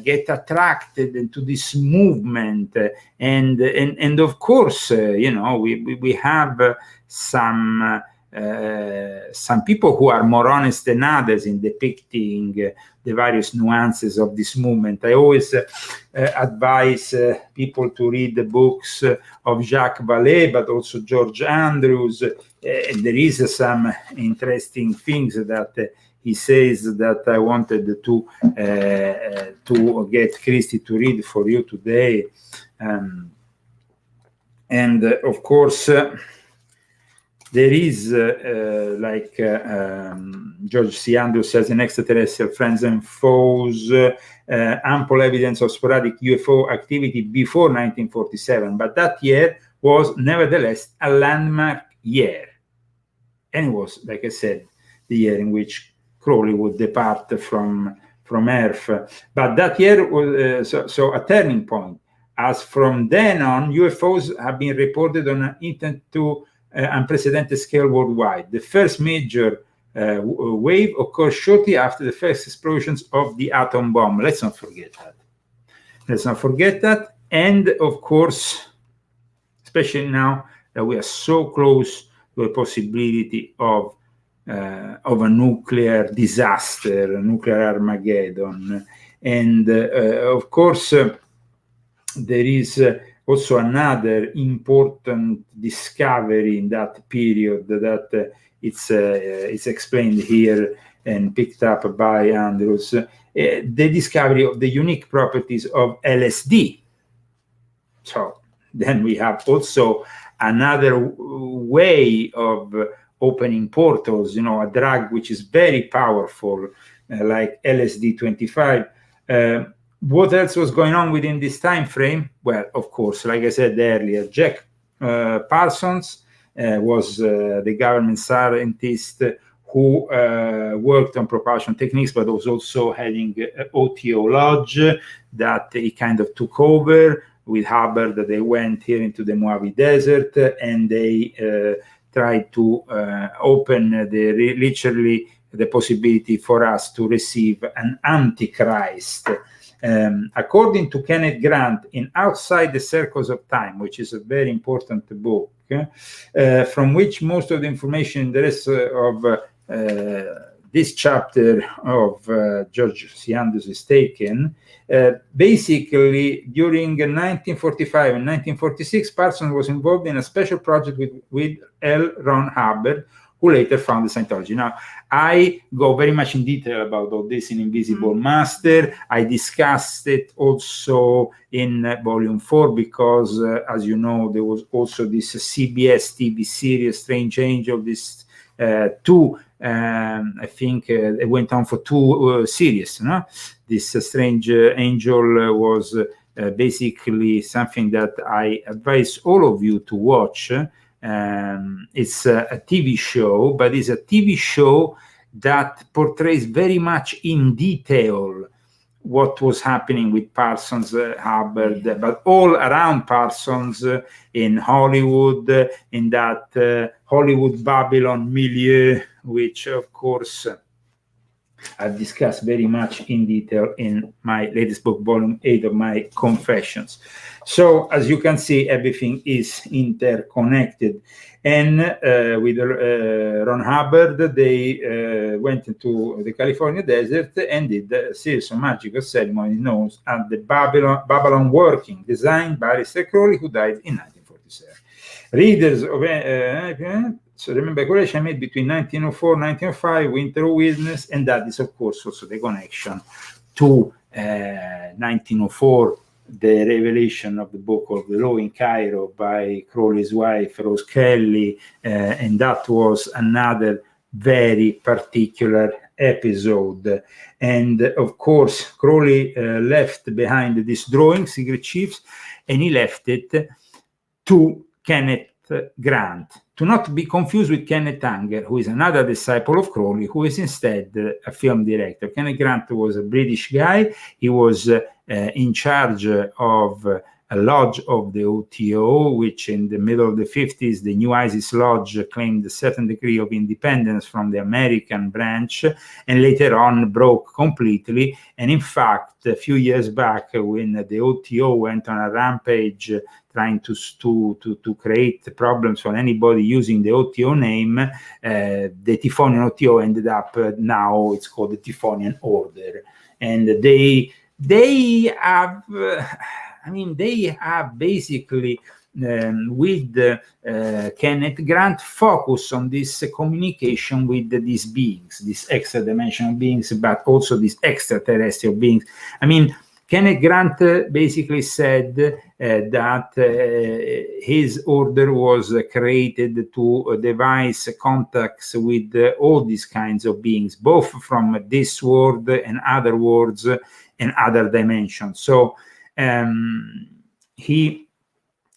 get attracted into this movement, and of course, we have some people who are more honest than others in depicting the various nuances of this movement. I always advise people to read the books of Jacques Vallée, but also George Andrews. There is some interesting things that he says that I wanted to get Christy to read for you today. And of course, there is, George C. Andrews says, in Extraterrestrial Friends and Foes, ample evidence of sporadic UFO activity before 1947, but that year was nevertheless a landmark year. And it was, like I said, the year in which Crowley would depart from Earth. But that year was so a turning point, as from then on, UFOs have been reported on an unprecedented scale worldwide. The first major wave occurred shortly after the first explosions of the atom bomb. Let's not forget that. And of course, especially now that we are so close to a possibility of a nuclear disaster, a nuclear Armageddon. And of course, there is also another important discovery in that period that it's explained here and picked up by Andrews, the discovery of the unique properties of LSD. So then we have also another way of opening portals, a drug which is very powerful, like LSD-25. What else was going on within this time frame? Well, of course, like I said earlier, Jack Parsons was the government scientist who worked on propulsion techniques, but was also heading OTO Lodge that he kind of took over with Hubbard. They went here into the Mojave Desert and they tried to open literally the possibility for us to receive an Antichrist. According to Kenneth Grant in Outside the Circles of Time, which is a very important book, from which most of the information in the rest of this chapter of George C. Andrews is taken, basically during 1945 and 1946, Parsons was involved in a special project with L. Ron Hubbard, who later founded Scientology. Now, I go very much in detail about all this in Invisible Master. I discussed it also in Volume 4 because, as you know, there was also this CBS TV series, Strange Angel, this two, I think it went on for two series. No? This Strange Angel was basically something that I advise all of you to watch. It's a TV show, but it's a TV show that portrays very much in detail what was happening with Parsons Hubbard, but all around Parsons in Hollywood, in that Hollywood Babylon milieu, which of course I've discussed very much in detail in my latest book, Volume 8 of my Confessions. So as you can see, everything is interconnected. And with Ron Hubbard, they went into the California desert and did a series of magical ceremonies known as the Babylon Working, designed by Aleister Crowley, who died in 1947. Readers of so remember, correction made between 1904 and 1905, Winter of Witness, and that is, of course, also the connection to 1904, the revelation of the Book of the Law in Cairo by Crowley's wife, Rose Kelly, and that was another very particular episode. And, of course, Crowley left behind this drawing, Secret Chiefs, and he left it to Kenneth Grant, to not be confused with Kenneth Anger, who is another disciple of Crowley, who is instead a film director. Kenneth Grant was a British guy. He was in charge of a lodge of the OTO, which in the middle of the 50s, the New ISIS Lodge claimed a certain degree of independence from the American branch, and later on broke completely. And in fact, a few years back, when the OTO went on a rampage trying to create problems for anybody using the OTO name, the Typhonian OTO ended up, now it's called the Typhonian Order. And they have, they have basically, with Kenneth Grant, focus on this communication with these beings, these extra-dimensional beings, but also these extraterrestrial beings. Kenneth Grant basically said that his order was created to devise contacts with all these kinds of beings, both from this world and other worlds and other dimensions. So he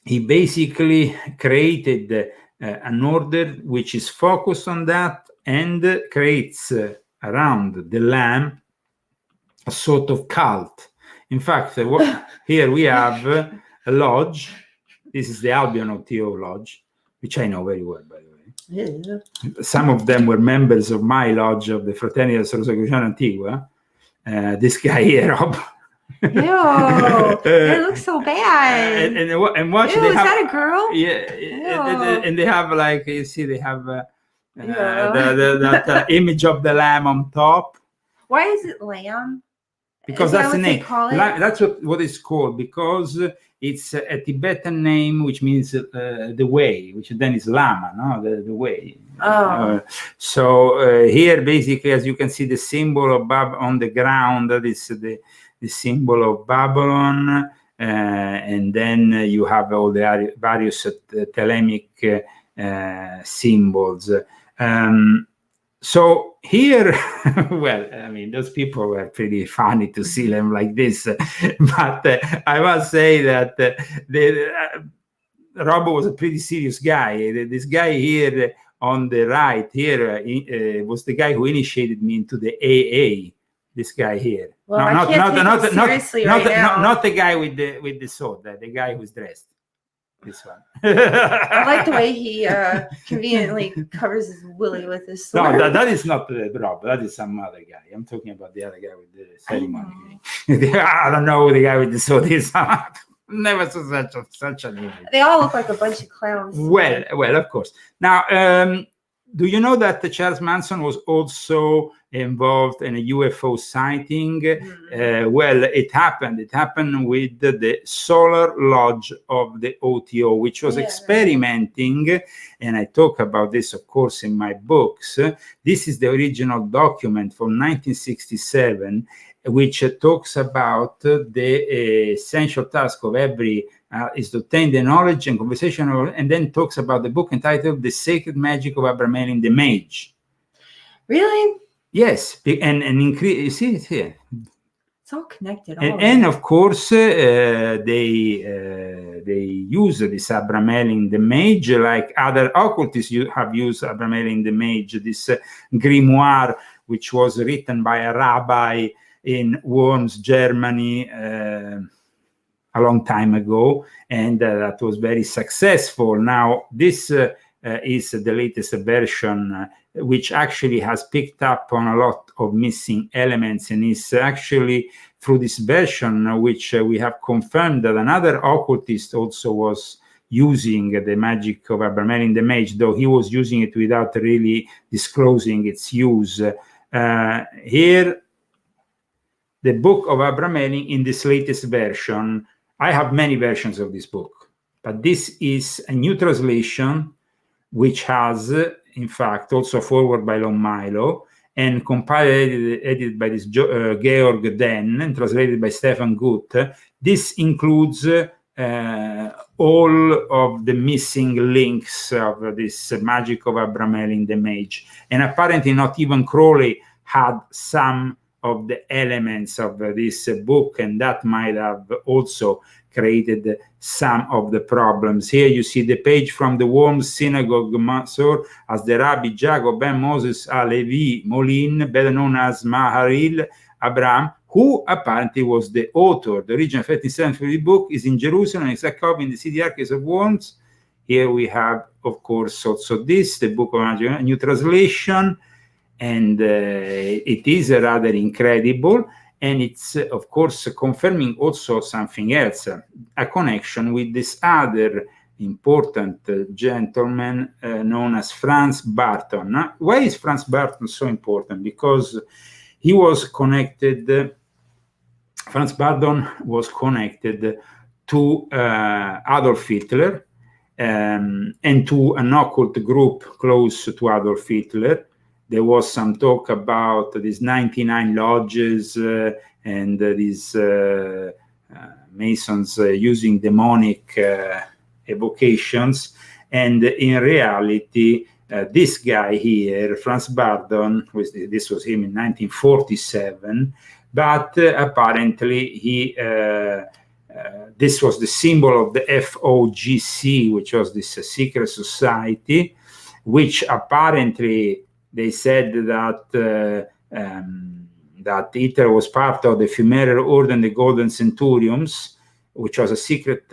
basically created an order which is focused on that and creates around the Lamb a sort of cult. In fact, here we have a lodge. This is the Albion OTO Lodge, which I know very well, by the way. Yeah. Some of them were members of my lodge of the Fraternità Rosicruciana Antigua. This guy here, Rob. Ew, it looks so bad. And watch. Ew, they is have, that a girl? Yeah, and they have, like, you see, they have that image of the lamb on top. Why is it lamb? Because that's the name. That's what it's called, because it's a Tibetan name which means the way, which then is Lama, no? The way. Oh. So here, basically, as you can see, the symbol of on the ground, that is the symbol of Babylon, and then you have all the various Thelemic symbols. So here, well, those people were pretty funny to see them like this, but I must say that Robo was a pretty serious guy. This guy here on the right here was the guy who initiated me into the AA. This guy here. Well, not the guy with the sword, the guy who's dressed. This one. I like the way he conveniently covers his willy with his sword. No, that is not Rob. That is some other guy. I'm talking about the other guy with the ceremony. I don't know who the guy with the sword is. Never saw such an image. They all look like a bunch of clowns. Well, of course. Now, do you know that Charles Manson was also involved in a UFO sighting? Well, it happened. It happened with the Solar Lodge of the OTO, which was experimenting, and I talk about this, of course, in my books. This is the original document from 1967, which talks about the essential task of every is to obtain the knowledge and conversation, and then talks about the book entitled The Sacred Magic of Abramelin the Mage. Really? Yes, and increase. You see it here. It's all connected. And of course, they use this Abramelin the Mage, like other occultists have used Abramelin the Mage, this grimoire, which was written by a rabbi in Worms, Germany, a long time ago, and that was very successful. Now, this is the latest version, which actually has picked up on a lot of missing elements, and is actually through this version, which we have confirmed that another occultist also was using the magic of Abramelin the Mage, though he was using it without really disclosing its use. Here, the book of Abramelin in this latest version. I have many versions of this book, but this is a new translation, which has, in fact, also a foreword by Lon Milo, and compiled, edited by this Georg Den, and translated by Stefan Guth. This includes all of the missing links of this magic of Abramelin the Mage. And apparently not even Crowley had some of the elements of this book, and that might have also created some of the problems. Here you see the page from the Worms Synagogue Masor as the Rabbi Jacob Ben Moses Alevi Molin, better known as Maharil Abraham, who apparently was the author. The original 13th century book is in Jerusalem, it's a copy in the City Archives of Worms. Here we have, of course, also this, the Book of a New Translation, and it is rather incredible, and it's of course confirming also something else, a connection with this other important gentleman known as Franz Barton. Now, why is Franz Barton so important? Because he was connected, Franz Barton was connected to Adolf Hitler and to an occult group close to Adolf Hitler. There was some talk about these 99 lodges and these Masons using demonic evocations. And in reality, this guy here, Franz Bardon, this was him in 1947, but apparently he, this was the symbol of the FOGC, which was this secret society, which apparently they said that that Hitler was part of the Ephemeral Order and the Golden Centurions, which was a secret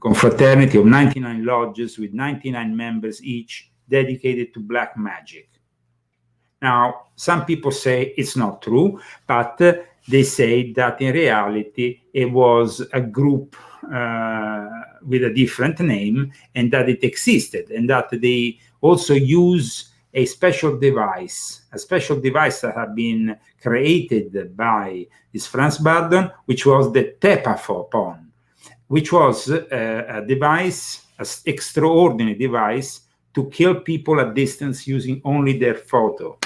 confraternity of 99 lodges with 99 members each dedicated to black magic. Now, some people say it's not true, but they say that in reality it was a group with a different name, and that it existed, and that they also use a special device that had been created by this Franz Bardon, which was the Tepaphone, which was a device, an extraordinary device to kill people at distance using only their photo.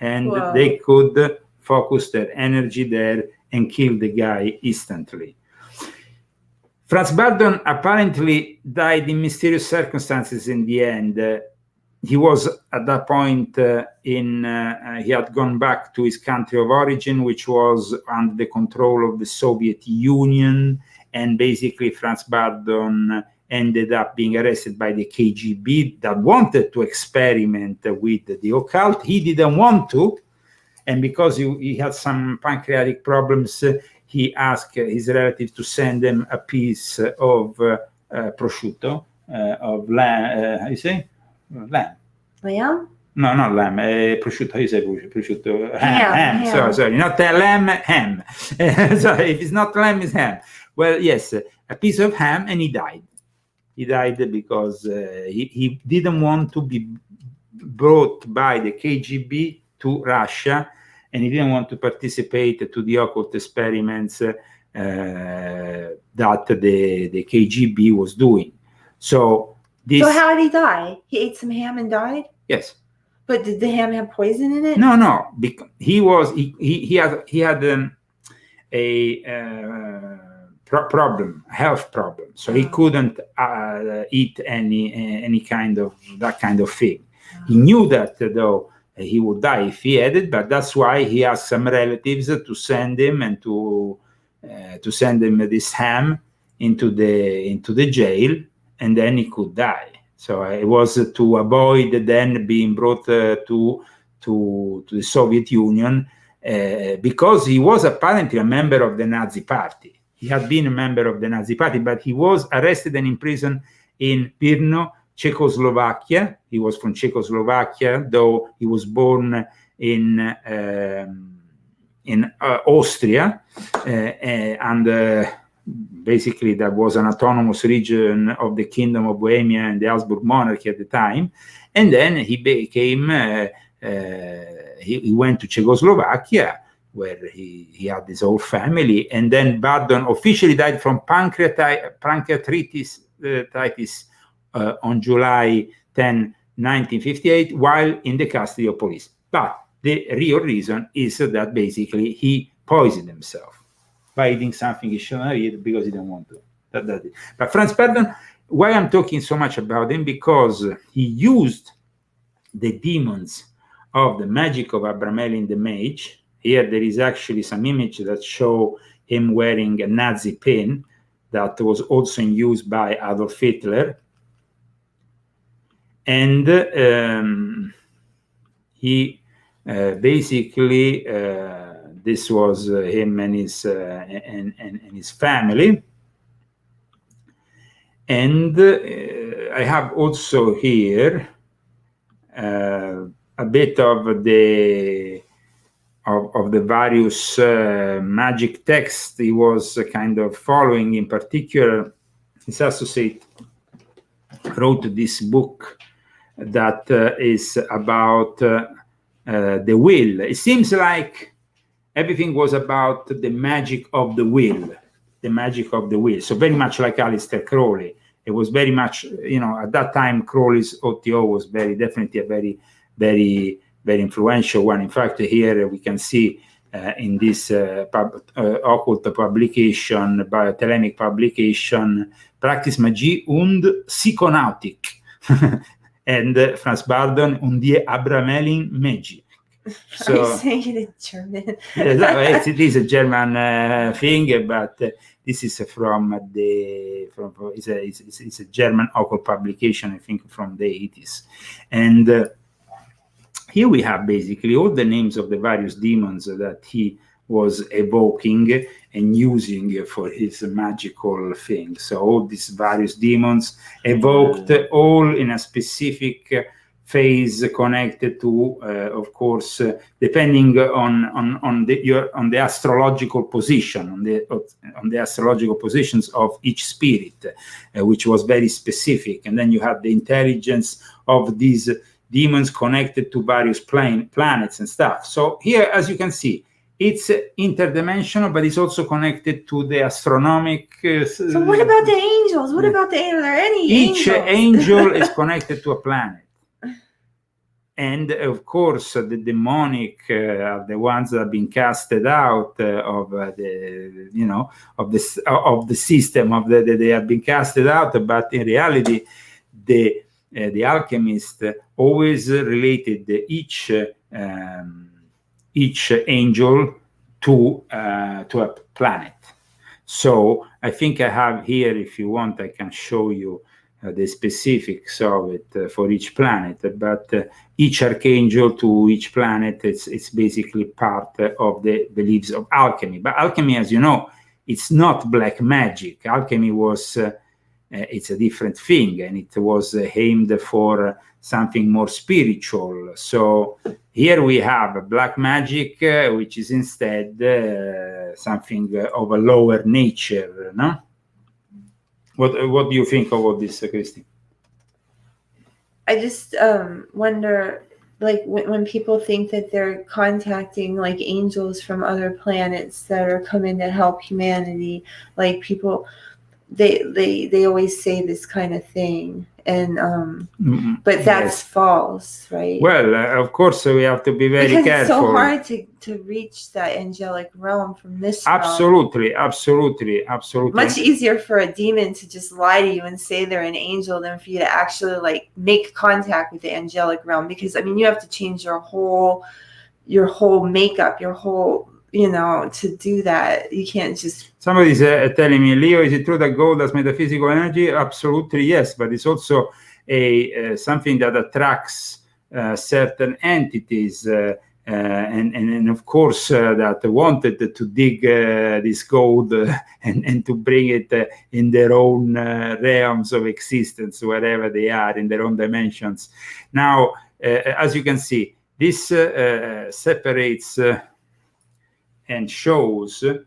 And wow, they could focus their energy there and kill the guy instantly. Franz Bardon apparently died in mysterious circumstances in the end. He was at that point he had gone back to his country of origin, which was under the control of the Soviet Union. And basically Franz Bardon ended up being arrested by the KGB that wanted to experiment with the occult. He didn't want to. And because he had some pancreatic problems, he asked his relatives to send him a piece of prosciutto, of lamb, how you say? Lamb. Lamb? No, not lamb. Prosciutto, how you say prosciutto? Ham. Sorry, not lamb, ham. So if it's not lamb, it's ham. Well, yes, a piece of ham, and he died. He died because he didn't want to be brought by the KGB to Russia, and he didn't want to participate to the occult experiments that the KGB was doing. So how did he die? He ate some ham and died? Yes. But did the ham have poison in it? No. He had a health problem, so he couldn't eat any kind of that kind of thing. He knew that though he would die if he had it, but that's why he asked some relatives to send him and to send him this ham into the jail, and then he could die. So it was to avoid then being brought to the Soviet Union, because he was apparently a member of the Nazi Party. He had been a member of the Nazi Party, but he was arrested and imprisoned in Brno, Czechoslovakia. He was from Czechoslovakia, though he was born in Austria, and basically that was an autonomous region of the Kingdom of Bohemia and the Habsburg monarchy at the time. And then he became he went to Czechoslovakia, where he had his whole family, and then Bardon officially died from pancreatitis on July 10, 1958, while in the custody of police. But the real reason is that basically he poisoned himself by eating something he shouldn't eat because he didn't want to. That's it. But Franz Bardon, why I'm talking so much about him, because he used the demons of the magic of Abramelin the Mage. Here there is actually some image that show him wearing a Nazi pin that was also in use by Adolf Hitler. And he basically, this was him and his family. And I have also here a bit of the various magic texts he was kind of following. In particular, his associate wrote this book that is about the will. It seems like everything was about the magic of the will, the magic of the will. So very much like Aleister Crowley. It was very much, at that time, Crowley's OTO was definitely a very influential one. In fact, here we can see in this occult publication, biothelemic publication, Praxis Magie und Psychonautik, and Franz Bardon und die Abramelin Magie. So, are you saying it in German? It is a German thing, but this is it's a German occult publication, I think, from the 80s. And here we have basically all the names of the various demons that he was evoking and using for his magical thing. So all these various demons evoked all in a specific phase connected to, of course, depending on the astrological position, on the astrological positions of each spirit, which was very specific. And then you have the intelligence of these demons connected to various planets and stuff. So here, as you can see, it's interdimensional, but it's also connected to the astronomic. So what about the angels? What about the angels? Are there any each angels? angel is connected to a planet. And of course, the demonic are the ones that have been casted out of the system they have been casted out. But in reality, the alchemist always related each angel to a planet. So I think I have here, if you want, I can show you the specifics of it for each planet, but each archangel to each planet, it's basically part of the beliefs of alchemy. But alchemy, as you know, it's not black magic. Alchemy was, it's a different thing, and it was aimed for something more spiritual. So here we have black magic, which is instead something of a lower nature, no? What do you think of all this, Christy? I just wonder, like, when people think that they're contacting like angels from other planets that are coming to help humanity, like people, they always say this kind of thing, and but that's false, right? Well, of course, we have to be very careful. It's so hard to reach that angelic realm from this absolutely realm. Much easier for a demon to just lie to you and say they're an angel than for you to actually like make contact with the angelic realm, because I mean you have to change your whole makeup, your whole, you know, to do that. You can't just... Somebody's telling me, Leo, is it true that gold has metaphysical energy? Absolutely, yes, but it's also something that attracts certain entities, and of course that wanted to dig this gold and to bring it in their own realms of existence, wherever they are, in their own dimensions. Now, as you can see, this separates and shows the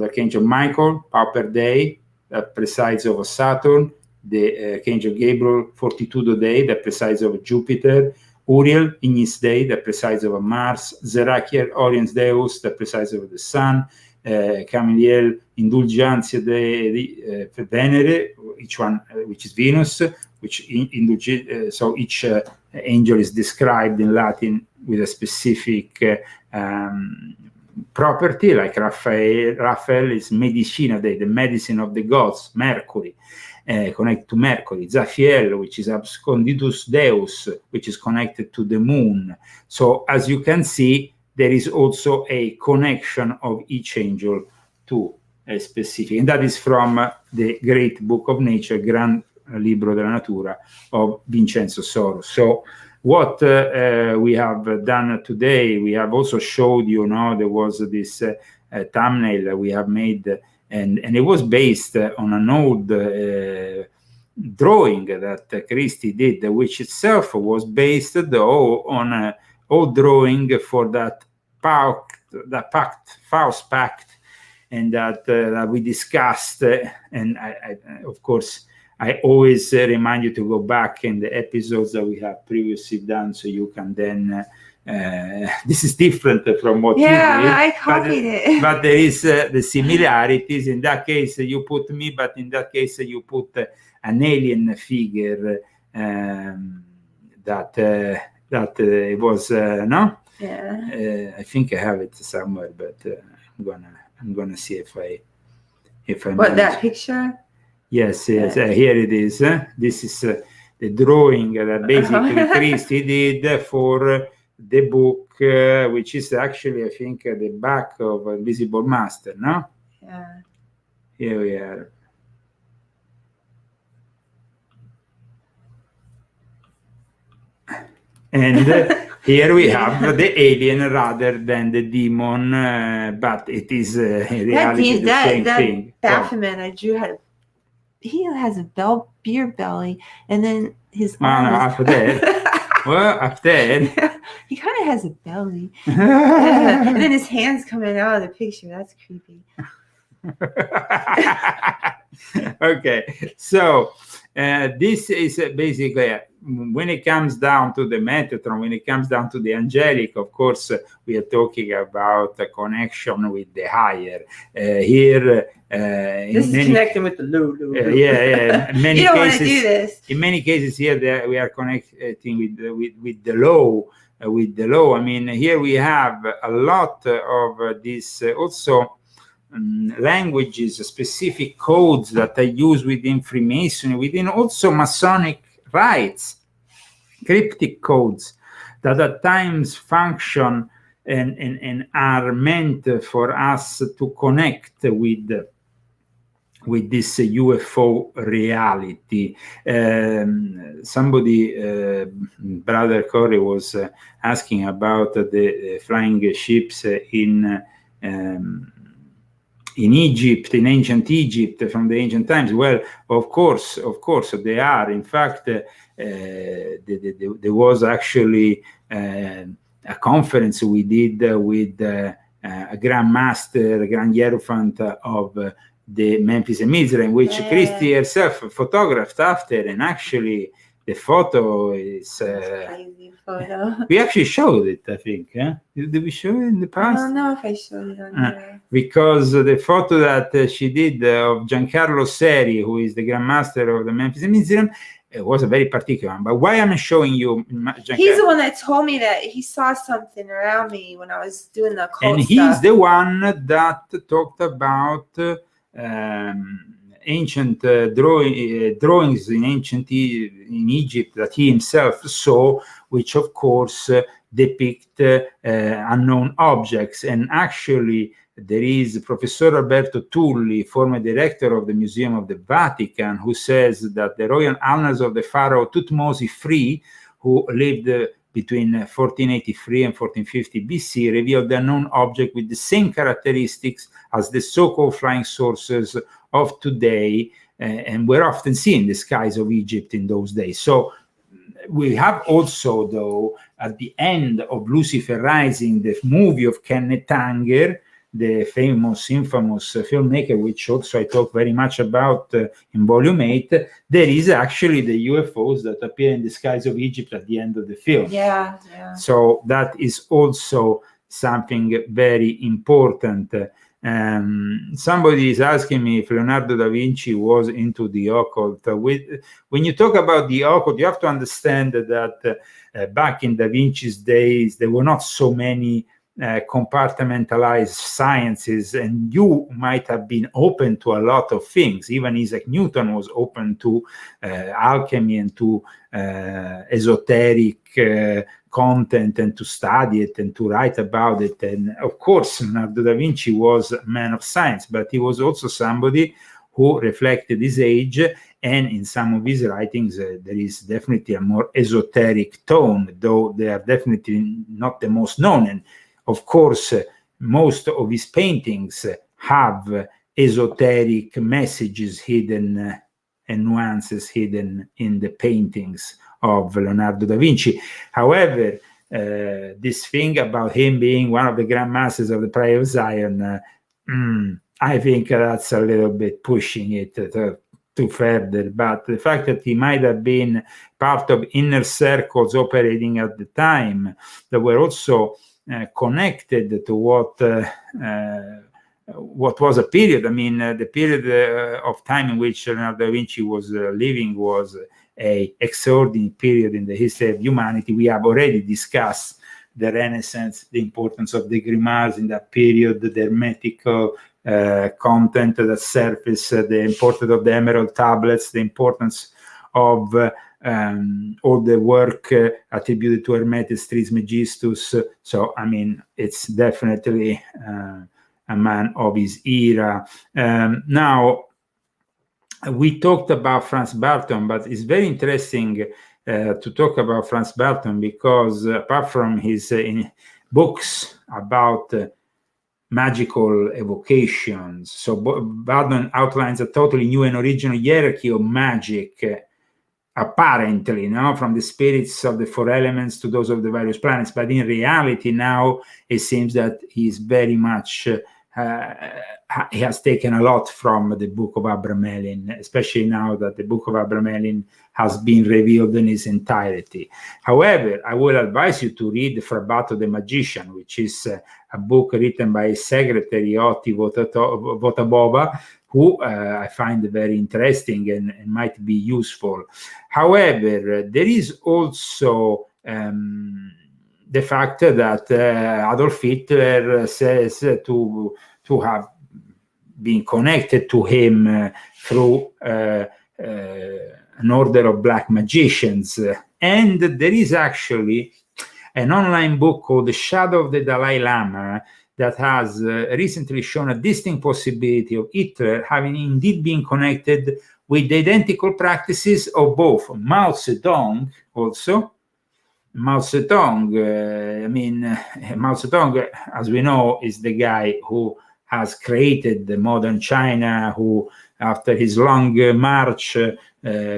Archangel Michael, Pauper Day, that presides over Saturn, the Archangel Gabriel, Fortitudo Day, that presides over Jupiter, Uriel, Ignis Day, that presides over Mars, Zerachiel, Oriens Deus, that presides over the Sun, Camiliel, Indulgentia Day, Venere, each one, which is Venus, which so each angel is described in Latin with a specific property, like Raphael is Medicina Day, the medicine of the gods, Mercury, connected to Mercury, Zaphiel, which is Absconditus Deus, which is connected to the moon. So as you can see, there is also a connection of each angel to a specific, and that is from the great book of nature, Gran Libro della Natura of Vincenzo Soro. So what we have done today, we have also showed you, there was this thumbnail we have made, and it was based on an old drawing that Christy did, which itself was based though on an old drawing for that Faust Pact, and that we discussed, and I of course I always remind you to go back in the episodes that we have previously done, so you can then this is different from what you did. I copied it. But there is the similarities. In that case you put me, but in that case you put an alien figure that it was no. Yeah. I think I have it somewhere, but I'm gonna see if I what, that picture? Yes, here it is. This is the drawing that basically Christy did for the book, which is actually, I think, the back of Invisible Master, no? Yeah. Here we are. And here we have the alien rather than the demon, but it is in reality the same thing. Baphomet I drew he has a beer belly, and then his up there. Well, up there. He kind of has a belly. And then his hand's coming out of the picture. That's creepy. Okay, so this is basically when it comes down to the Metatron, when it comes down to the angelic, of course, we are talking about a connection with the higher. Here, this is connecting with the low. In many you don't cases, want to do this. In many cases, here we are connecting with the low. With the low, I mean, here we have a lot of this also. Languages, specific codes that are used within Freemasonry, within also Masonic rites, cryptic codes that at times function and are meant for us to connect with this UFO reality. Somebody, Brother Corey, was asking about the flying ships in Egypt, in ancient Egypt, from the ancient times. Well, of course, they are. In fact, there was actually a conference we did with a Grand Master, Grand Hierophant of the Memphis and Mizraim, which Christie herself photographed after, and actually the photo is crazy photo. we actually showed it, I think. Did we show it in the past? I don't know if I showed it on here. Because the photo that she did of Giancarlo Seri, who is the Grandmaster of the Memphis and Mizraim, it was a very particular one. But why I'm showing you Giancarlo? He's the one that told me that he saw something around me when I was doing the occult and stuff. he's the one that talked about ancient drawings in in Egypt that he himself saw, which of course depict unknown objects. And actually, there is Professor Alberto Tulli, former director of the Museum of the Vatican, who says that the royal annals of the pharaoh Thutmose III, who lived between 1483 and 1450 BC, revealed the unknown object with the same characteristics as the so-called flying saucers of today, and were often seen in the skies of Egypt in those days. So we have also, though, at the end of Lucifer Rising, the movie of Kenneth Anger, the famous, infamous filmmaker, which also I talk very much about in Volume 8, there is actually the UFOs that appear in the skies of Egypt at the end of the film. Yeah. So that is also something very important. Somebody is asking me if Leonardo da Vinci was into the occult. When you talk about the occult, you have to understand that back in da Vinci's days, there were not so many compartmentalized sciences, and you might have been open to a lot of things. Even Isaac Newton was open to alchemy and to esoteric content, and to study it and to write about it. And of course, Leonardo da Vinci was a man of science, but he was also somebody who reflected his age, and in some of his writings there is definitely a more esoteric tone, though they are definitely not the most known. And of course, most of his paintings have esoteric messages hidden and nuances hidden in the paintings of Leonardo da Vinci. However, this thing about him being one of the grandmasters of the Pride of Zion, I think that's a little bit pushing it too further. But the fact that he might have been part of inner circles operating at the time that were also connected to what was a period. I mean, the period of time in which Leonardo da Vinci was living was a extraordinary period in the history of humanity. We have already discussed the Renaissance, the importance of the grimoires in that period, the hermetical content that surfaced, the importance of the emerald tablets, the importance of all the work attributed to Hermetes Trismegistus. So, I mean, it's definitely a man of his era. Now, we talked about Franz Barton, but it's very interesting to talk about Franz Barton because apart from his books about magical evocations, so Barton outlines a totally new and original hierarchy of magic, apparently, from the spirits of the four elements to those of the various planets. But in reality, now it seems that he's very much he has taken a lot from the Book of Abramelin, especially now that the Book of Abramelin has been revealed in its entirety. However, I will advise you to read Frabato the Magician, which is a book written by his secretary, Otti Votabova, who I find very interesting and might be useful. However, there is also the fact that Adolf Hitler says to have been connected to him through an order of black magicians. And there is actually an online book called The Shadow of the Dalai Lama that has recently shown a distinct possibility of Hitler having indeed been connected with the identical practices of both Mao Zedong also. Mao Zedong, Mao Zedong, as we know, is the guy who has created the modern China, who after his long march,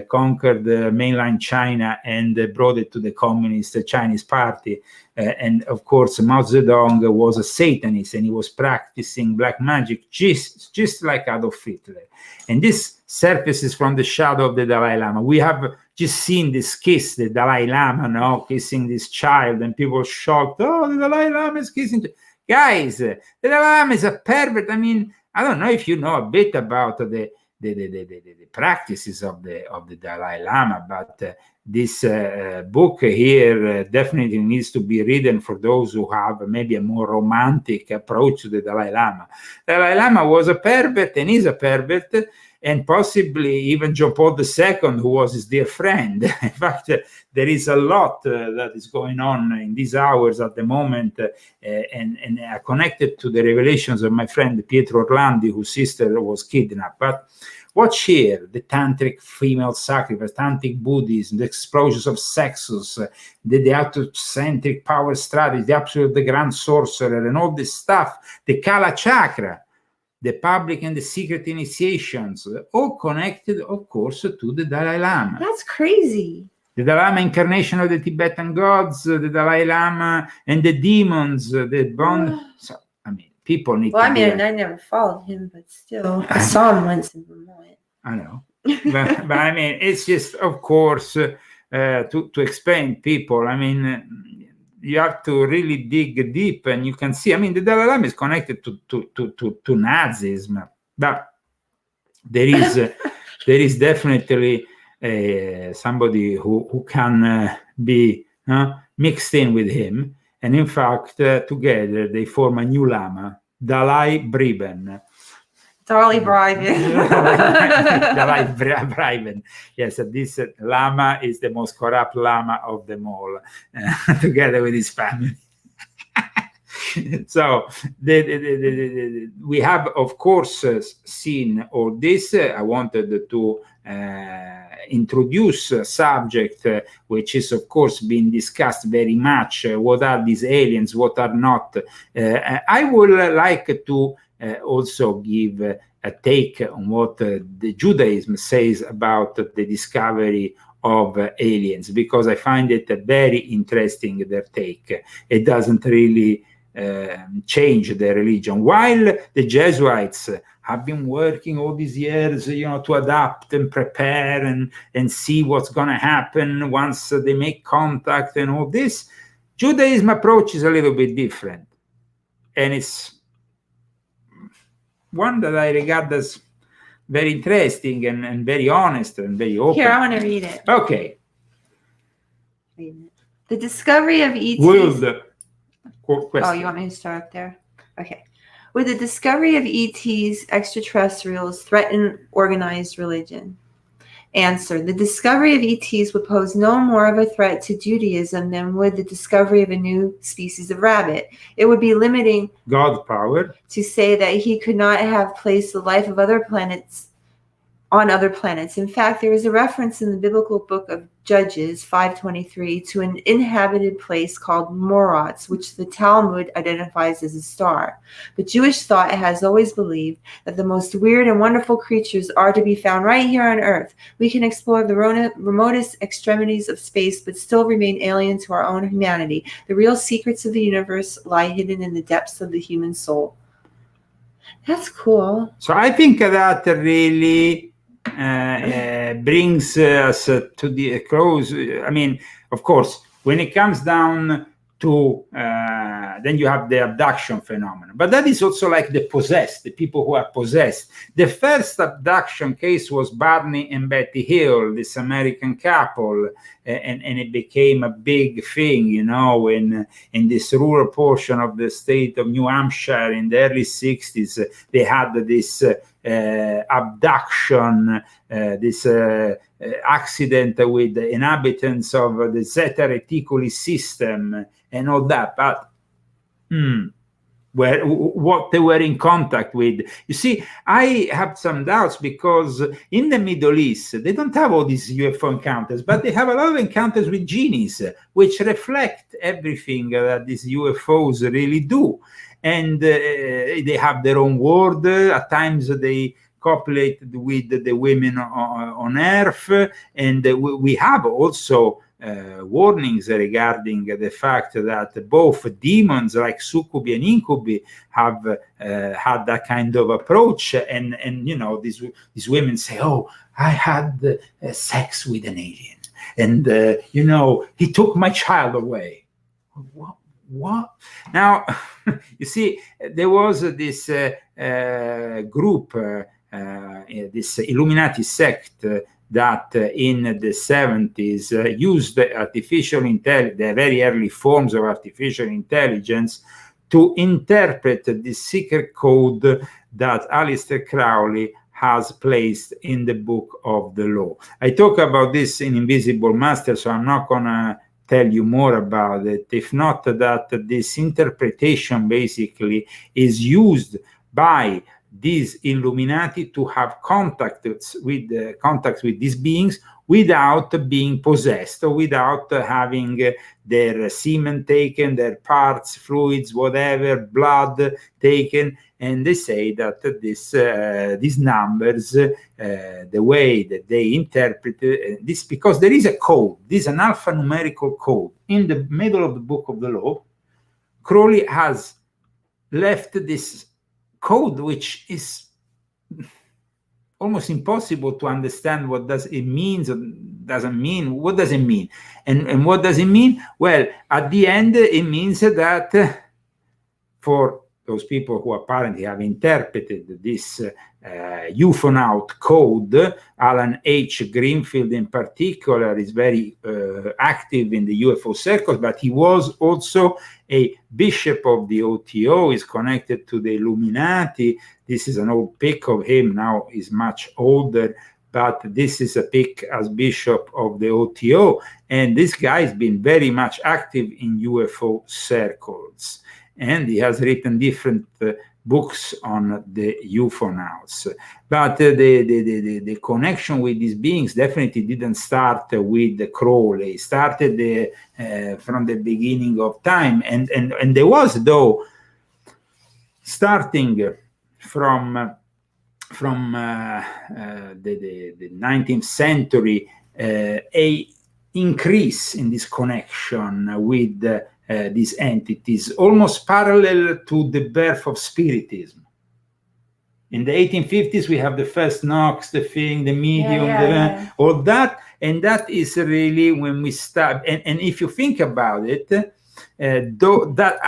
conquered mainland China and brought it to the Communist Chinese Party. And of course, Mao Zedong was a Satanist, and he was practicing black magic just like Adolf Hitler. And this surfaces from the shadow of the Dalai Lama. We have just seen this kiss, the Dalai Lama, no, kissing this child, and people shocked. Oh, the Dalai Lama is kissing. Guys, the Dalai Lama is a pervert. I mean, I don't know if you know a bit about the practices of the Dalai Lama, but this book here definitely needs to be read for those who have maybe a more romantic approach to the Dalai Lama. The Dalai Lama was a pervert and is a pervert, and possibly even John Paul II, who was his dear friend. In fact, there is a lot that is going on in these hours at the moment, and connected to the revelations of my friend Pietro Orlandi, whose sister was kidnapped. But watch here, the tantric female sacrifice, tantric Buddhism, the explosions of sexus, the autocentric power strategy, the absolute, the grand sorcerer, and all this stuff, the Kala chakra, the public and the secret initiations, all connected, of course, to the Dalai Lama. That's crazy. The Dalai Lama incarnation of the Tibetan gods, the Dalai Lama and the demons, the bond. So, I mean, people need to I never followed him, but still, I saw him once in Vermont. I know. but I mean, it's just, of course, to explain people, I mean, you have to really dig deep, and you can see, I mean, the Dalai Lama is connected to Nazism, but there is definitely somebody who can be mixed in with him, and in fact, together they form a new Lama, Dalai Briben. Dalai Briben. Dalai Briben. Yes, this Lama is the most corrupt Lama of them all, together with his family. So we have, of course, seen all this. I wanted to introduce a subject which is, of course, being discussed very much. What are these aliens? What are not? I would like to also give a take on what the Judaism says about the discovery of aliens, because I find it very interesting, their take. It doesn't really change their religion. While the Jesuits have been working all these years, to adapt and prepare and see what's going to happen once they make contact and all this, Judaism approach is a little bit different. And it's one that I regard as very interesting and very honest and very open. Here, I want to read it. Okay. The discovery of ETs. Question. Oh, you want me to start up there? Okay. Would the discovery of ETs, extraterrestrials, threaten organized religion? Answer. The discovery of ETs would pose no more of a threat to Judaism than would the discovery of a new species of rabbit. It would be limiting God's power to say that he could not have placed the life of other planets on other planets. In fact, there is a reference in the biblical book of Judges 5:23 to an inhabited place called Moratz, which the Talmud identifies as a star. But Jewish thought has always believed that the most weird and wonderful creatures are to be found right here on Earth. We can explore the remotest extremities of space, but still remain alien to our own humanity. The real secrets of the universe lie hidden in the depths of the human soul. That's cool. So I think that really brings us to the close. I mean, of course, when it comes down to then you have the abduction phenomenon, but that is also like the possessed, the people who are possessed. The first abduction case was Barney and Betty Hill, this American couple, and it became a big thing, in this rural portion of the state of New Hampshire in the early 60s. They had this abduction, this accident with the inhabitants of the Zeta Reticuli system and all that, but what they were in contact with. You see, I have some doubts, because in the Middle East, they don't have all these UFO encounters, but they have a lot of encounters with genies, which reflect everything that these UFOs really do. And they have their own world. At times they copulated with the women on Earth, and we have also warnings regarding the fact that both demons like succubi and incubi have had that kind of approach, and these women say, "Oh, I had sex with an alien, and he took my child away." What? Now, you see, there was this group, this Illuminati sect that in the 70s used artificial intelligence, the very early forms of artificial intelligence, to interpret the secret code that Aleister Crowley has placed in the Book of the Law. I talk about this in Invisible Master, so I'm not going to tell you more about it, if not that this interpretation basically is used by these Illuminati to have contacts with these beings without being possessed, or without having their semen taken, their parts, fluids, whatever, blood taken. And they say that these numbers, the way that they interpret this, because there is a code, this is an alphanumerical code in the middle of the Book of the Law. Crowley has left this code, which is almost impossible to understand. What does it mean or doesn't mean? What does it mean? And what does it mean? Well, at the end, it means that for those people who apparently have interpreted this UFOnaut code, Alan H. Greenfield in particular is very active in the UFO circles, but he was also a bishop of the OTO, is connected to the Illuminati. This is an old pic of him, now he's much older, but this is a pic as bishop of the OTO, and this guy has been very much active in UFO circles. And he has written different books on the UFOnauts. But the connection with these beings definitely didn't start with Crowley. It started from the beginning of time. And there was, though, starting from the 19th century, a increase in this connection with these entities, almost parallel to the birth of Spiritism. In the 1850s, we have the first Knox, the thing, the medium, all that, and that is really when we start. And if you think about it, though that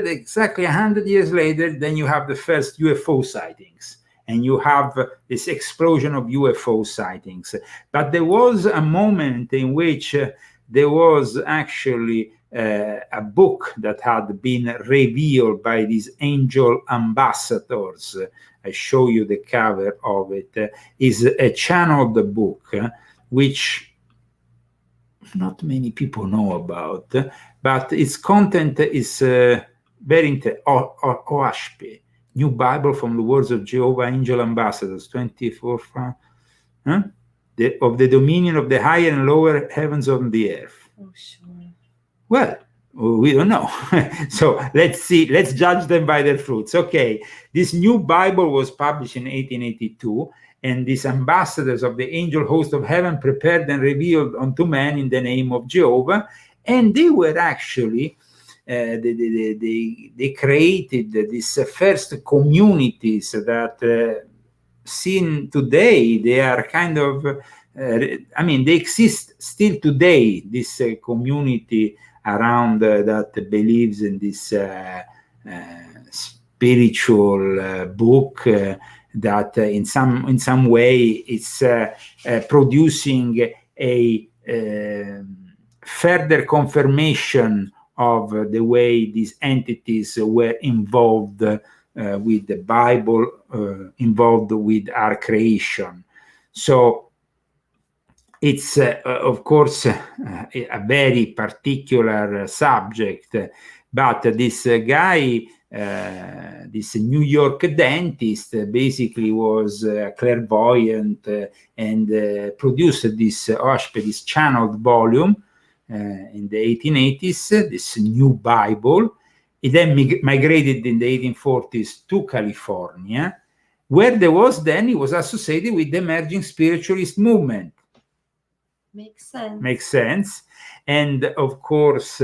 exactly 100 years later, then you have the first UFO sightings, and you have this explosion of UFO sightings. But there was a moment in which there was actually a book that had been revealed by these angel ambassadors. I show you the cover of it. Is a channeled book, which not many people know about, but its content is very interesting. OASP, New Bible from the Words of Jehovah Angel Ambassadors, 24 of the dominion of the higher and lower heavens on the earth. Oh, sure. Well, we don't know. So let's see. Let's judge them by their fruits. Okay, this new Bible was published in 1882, and these ambassadors of the angel host of heaven prepared and revealed unto man in the name of Jehovah. And they were actually, they created these first communities that seen today. They are kind of, they exist still today, this community around that believes in this spiritual book that in some way it's producing a further confirmation of the way these entities were involved with the Bible, involved with our creation. So it's, of course, a very particular subject, but this guy, this New York dentist, basically was clairvoyant and produced this OASP, this channeled volume in the 1880s, this new Bible. It then migrated in the 1840s to California, where there was then, he was associated with the emerging spiritualist movement. Makes sense. Makes sense. And of course,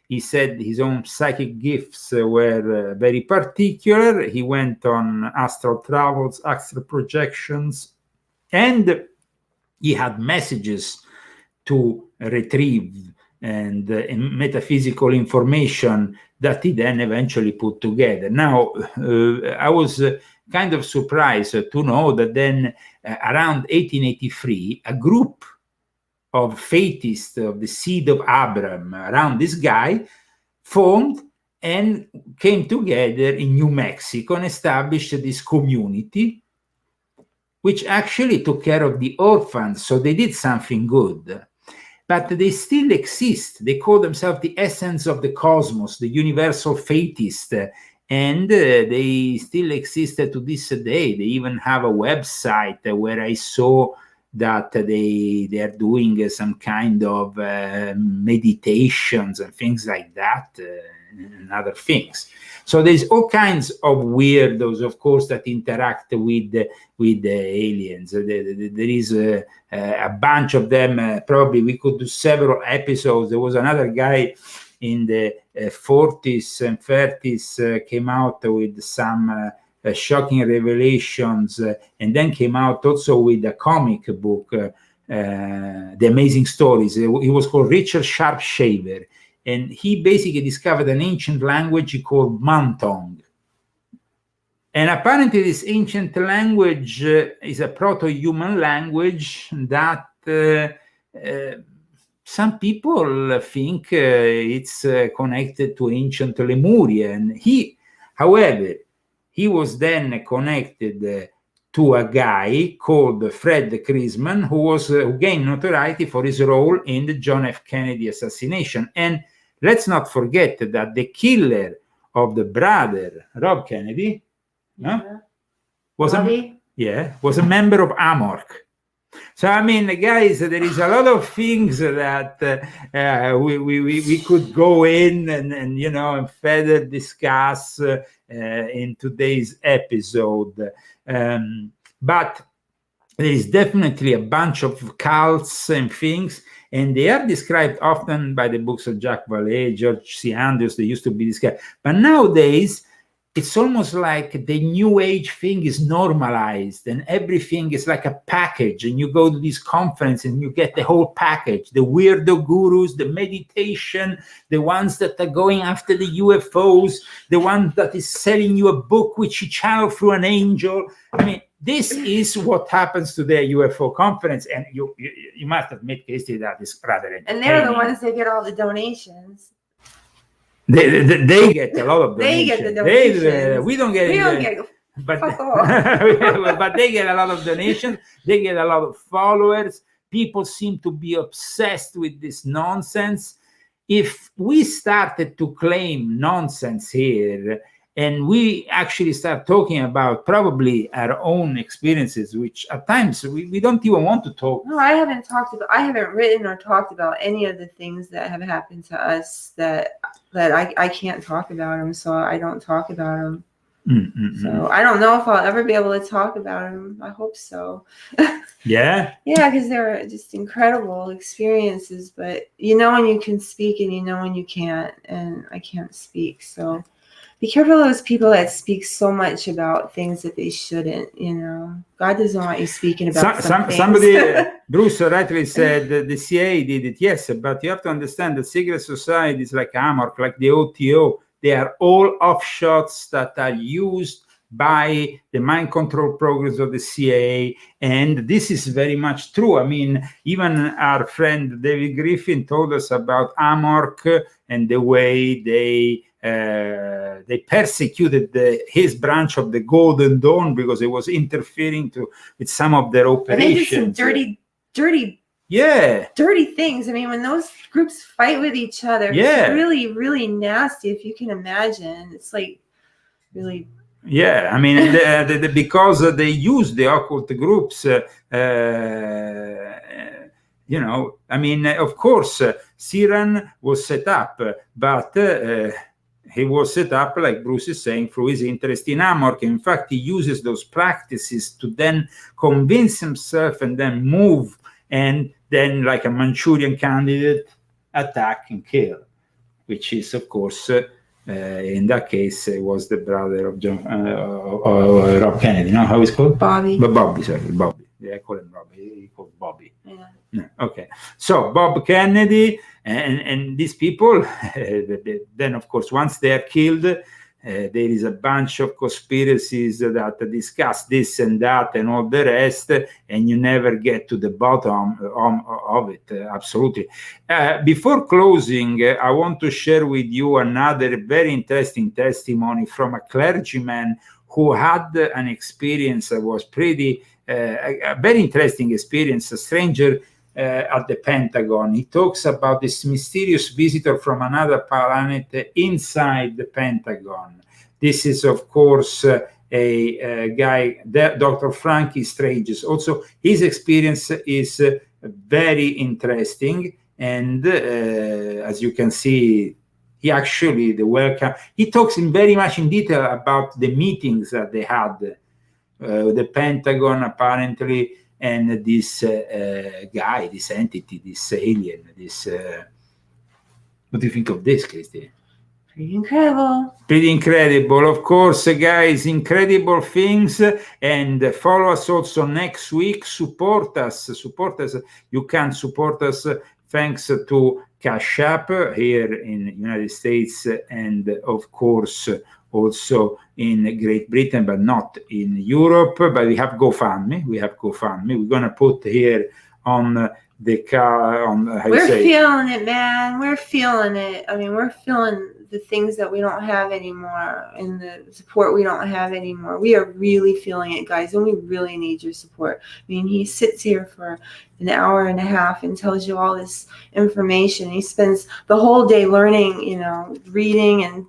he said his own psychic gifts were very particular. He went on astral travels, astral projections, and he had messages to retrieve and metaphysical information that he then eventually put together. Now, I was kind of surprised to know that then around 1883, a group of faithists of the seed of Abraham around this guy formed and came together in New Mexico and established this community, which actually took care of the orphans. So they did something good. But they still exist. They call themselves the essence of the cosmos, the universal faithist, and they still exist to this day. They even have a website where I saw that they are doing some kind of meditations and things like that, and other things. So there's all kinds of weirdos, of course, that interact with the aliens. There is a bunch of them. Probably we could do several episodes. There was another guy in the 40s and 30s came out with some shocking revelations, and then came out also with a comic book, The Amazing Stories. He was called Richard Sharpshaver. And he basically discovered an ancient language called Mantong. And apparently this ancient language is a proto-human language that some people think it's connected to ancient Lemuria. And however, he was then connected to a guy called Fred Krisman, who gained notoriety for his role in the John F. Kennedy assassination. And let's not forget that the killer of the brother, Rob Kennedy, was a member of AMORC. So, I mean, guys, there is a lot of things that we could go in and further discuss in today's episode. But there is definitely a bunch of cults and things, and they are described often by the books of Jacques Vallée, George C. Andrews. They used to be described. But nowadays, it's almost like the new age thing is normalized, and everything is like a package, and you go to this conference and you get the whole package, the weirdo gurus, the meditation, the ones that are going after the UFOs, the one that is selling you a book which you channel through an angel. I mean, this is what happens to the UFO conference, and you must admit, Christy, that is rather entertaining. And they're the ones that get all the donations. They get a lot of donations. They get the donations. We don't get but, but they get a lot of donations. They get a lot of followers. People seem to be obsessed with this nonsense. If we started to claim nonsense here, and we actually start talking about probably our own experiences, which at times we don't even want to talk. No, I haven't written or talked about any of the things that have happened to us that I can't talk about them, so I don't talk about them. So I don't know if I'll ever be able to talk about them. I hope so. Yeah? Yeah, because they're just incredible experiences, but you know when you can speak and you know when you can't, and I can't speak, so be careful of those people that speak so much about things that they shouldn't, God doesn't want you speaking about somebody, Bruce rightly said that the CIA did it, yes, but you have to understand that secret societies like AMORC, like the OTO, they are all offshoots that are used by the mind control programs of the CIA, and this is very much true. I mean, even our friend David Griffin told us about AMORC and the way they persecuted his branch of the Golden Dawn because it was interfering with some of their operations. And they did some dirty things. I mean, when those groups fight with each other, it's really, really nasty. If you can imagine, it's like really. Yeah, I mean, because they use the occult groups, I mean, of course, CERN was set up, but he was set up, like Bruce is saying, through his interest in Amorc. In fact, he uses those practices to then convince himself and then move, and then, like a Manchurian candidate, attack and kill, which is, of course, in that case, it was the brother of Rob Kennedy. No, how is called? Bobby. Bobby, sorry, Bobby. Yeah, I call him Bobby. He called Bobby. Yeah. Yeah, okay. So Bob Kennedy and these people, then of course, once they are killed, there is a bunch of conspiracies that discuss this and that and all the rest, and you never get to the bottom of it. Absolutely. Before closing, I want to share with you another very interesting testimony from a clergyman who had an experience that was pretty, a very interesting experience, a stranger at the Pentagon. He talks about this mysterious visitor from another planet inside the Pentagon. This is, of course, a guy, Dr. Frankie Stranges. Also, his experience is very interesting. And as you can see, he actually, he talks in very much in detail about the meetings that they had, the Pentagon apparently, and this guy, this entity, this alien, this... what do you think of this, Christy? Pretty incredible. Pretty incredible. Of course, guys, incredible things. And follow us also next week. Support us. You can support us thanks to Cash App here in the United States, and of course also in Great Britain, but not in Europe. But we have GoFundMe. We're going to put here on the car. We're feeling it, man. We're feeling it. I mean, we're feeling the things that we don't have anymore and the support we don't have anymore. We are really feeling it, guys, and we really need your support. I mean, he sits here for an hour and a half and tells you all this information. He spends the whole day learning, you know, reading and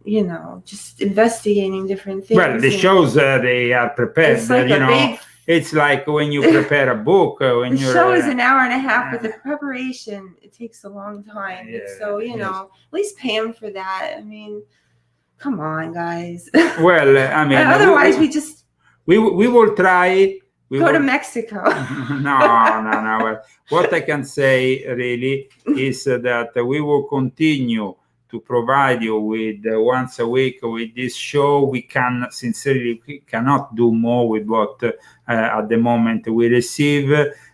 you know, just investigating different things. Well, the shows they are prepared. It's like you know, it's like when you prepare a book. When the show is an hour and a half, but the preparation, it takes a long time. Yeah, so, you know, at least pay him for that. I mean, come on, guys. Well, I mean, otherwise we will try. Go to Mexico. No. Well, what I can say really is that we will continue to provide you with once a week with this show. We cannot do more with what at the moment we receive.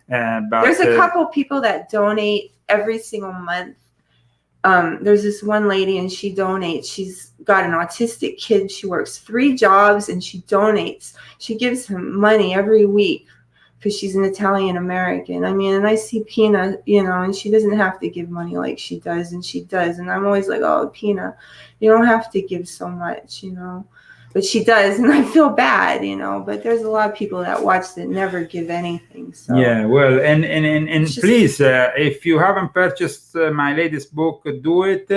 But there's a couple people that donate every single month. There's this one lady, and she donates. She's got an autistic kid. She works 3 jobs, and she donates. She gives him money every week because she's an Italian American. I mean, and I see Pina, you know, and she doesn't have to give money like she does, and she does. And I'm always like, oh, Pina, you don't have to give so much, you know. But she does, and I feel bad, you know. But there's a lot of people that watch that never give anything. So yeah, well, and please, if you haven't purchased my latest book, do it.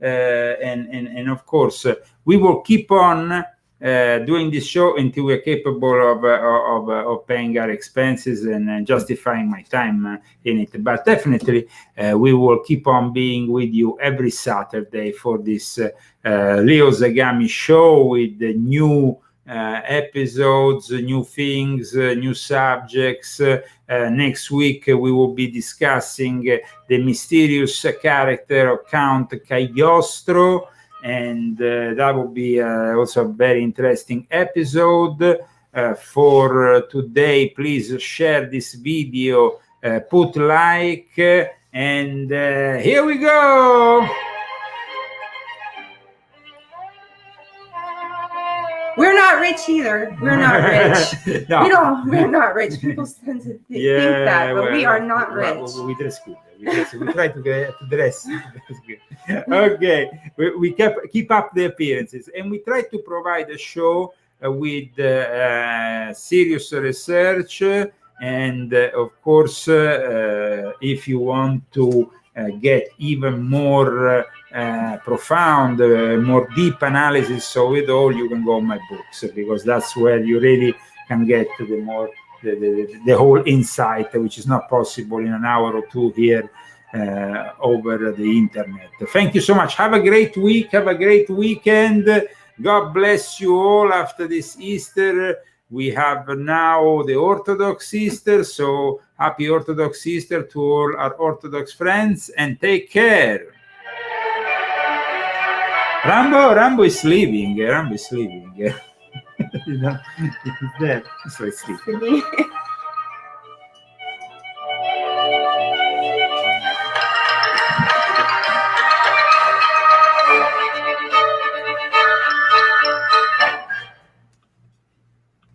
And of course, we will keep on doing this show until we're capable of paying our expenses and justifying my time in it. But definitely, we will keep on being with you every Saturday for this Leo Zagami show with the new episodes, new things, new subjects. Next week, we will be discussing the mysterious character of Count Cagliostro. And that will be also a very interesting episode. For today, please share this video, put like, and here we go. We're not rich either. We're not rich. No. We're not rich. People tend to think that, but we are not rich. We dress good. We try to dress. Okay, we keep up the appearances, and we try to provide a show with serious research. And of course, if you want to get even more profound, more deep analysis of it all, you can go on my books, because that's where you really can get to the more the whole insight, which is not possible in an hour or two here over the internet. Thank you so much. Have a great week. Have a great weekend. God bless you all after this Easter. We have now the Orthodox Easter, so happy Orthodox Easter to all our Orthodox friends, and take care. Rambo is sleeping. Rambo is sleeping. You know, he's there. So he's sleeping.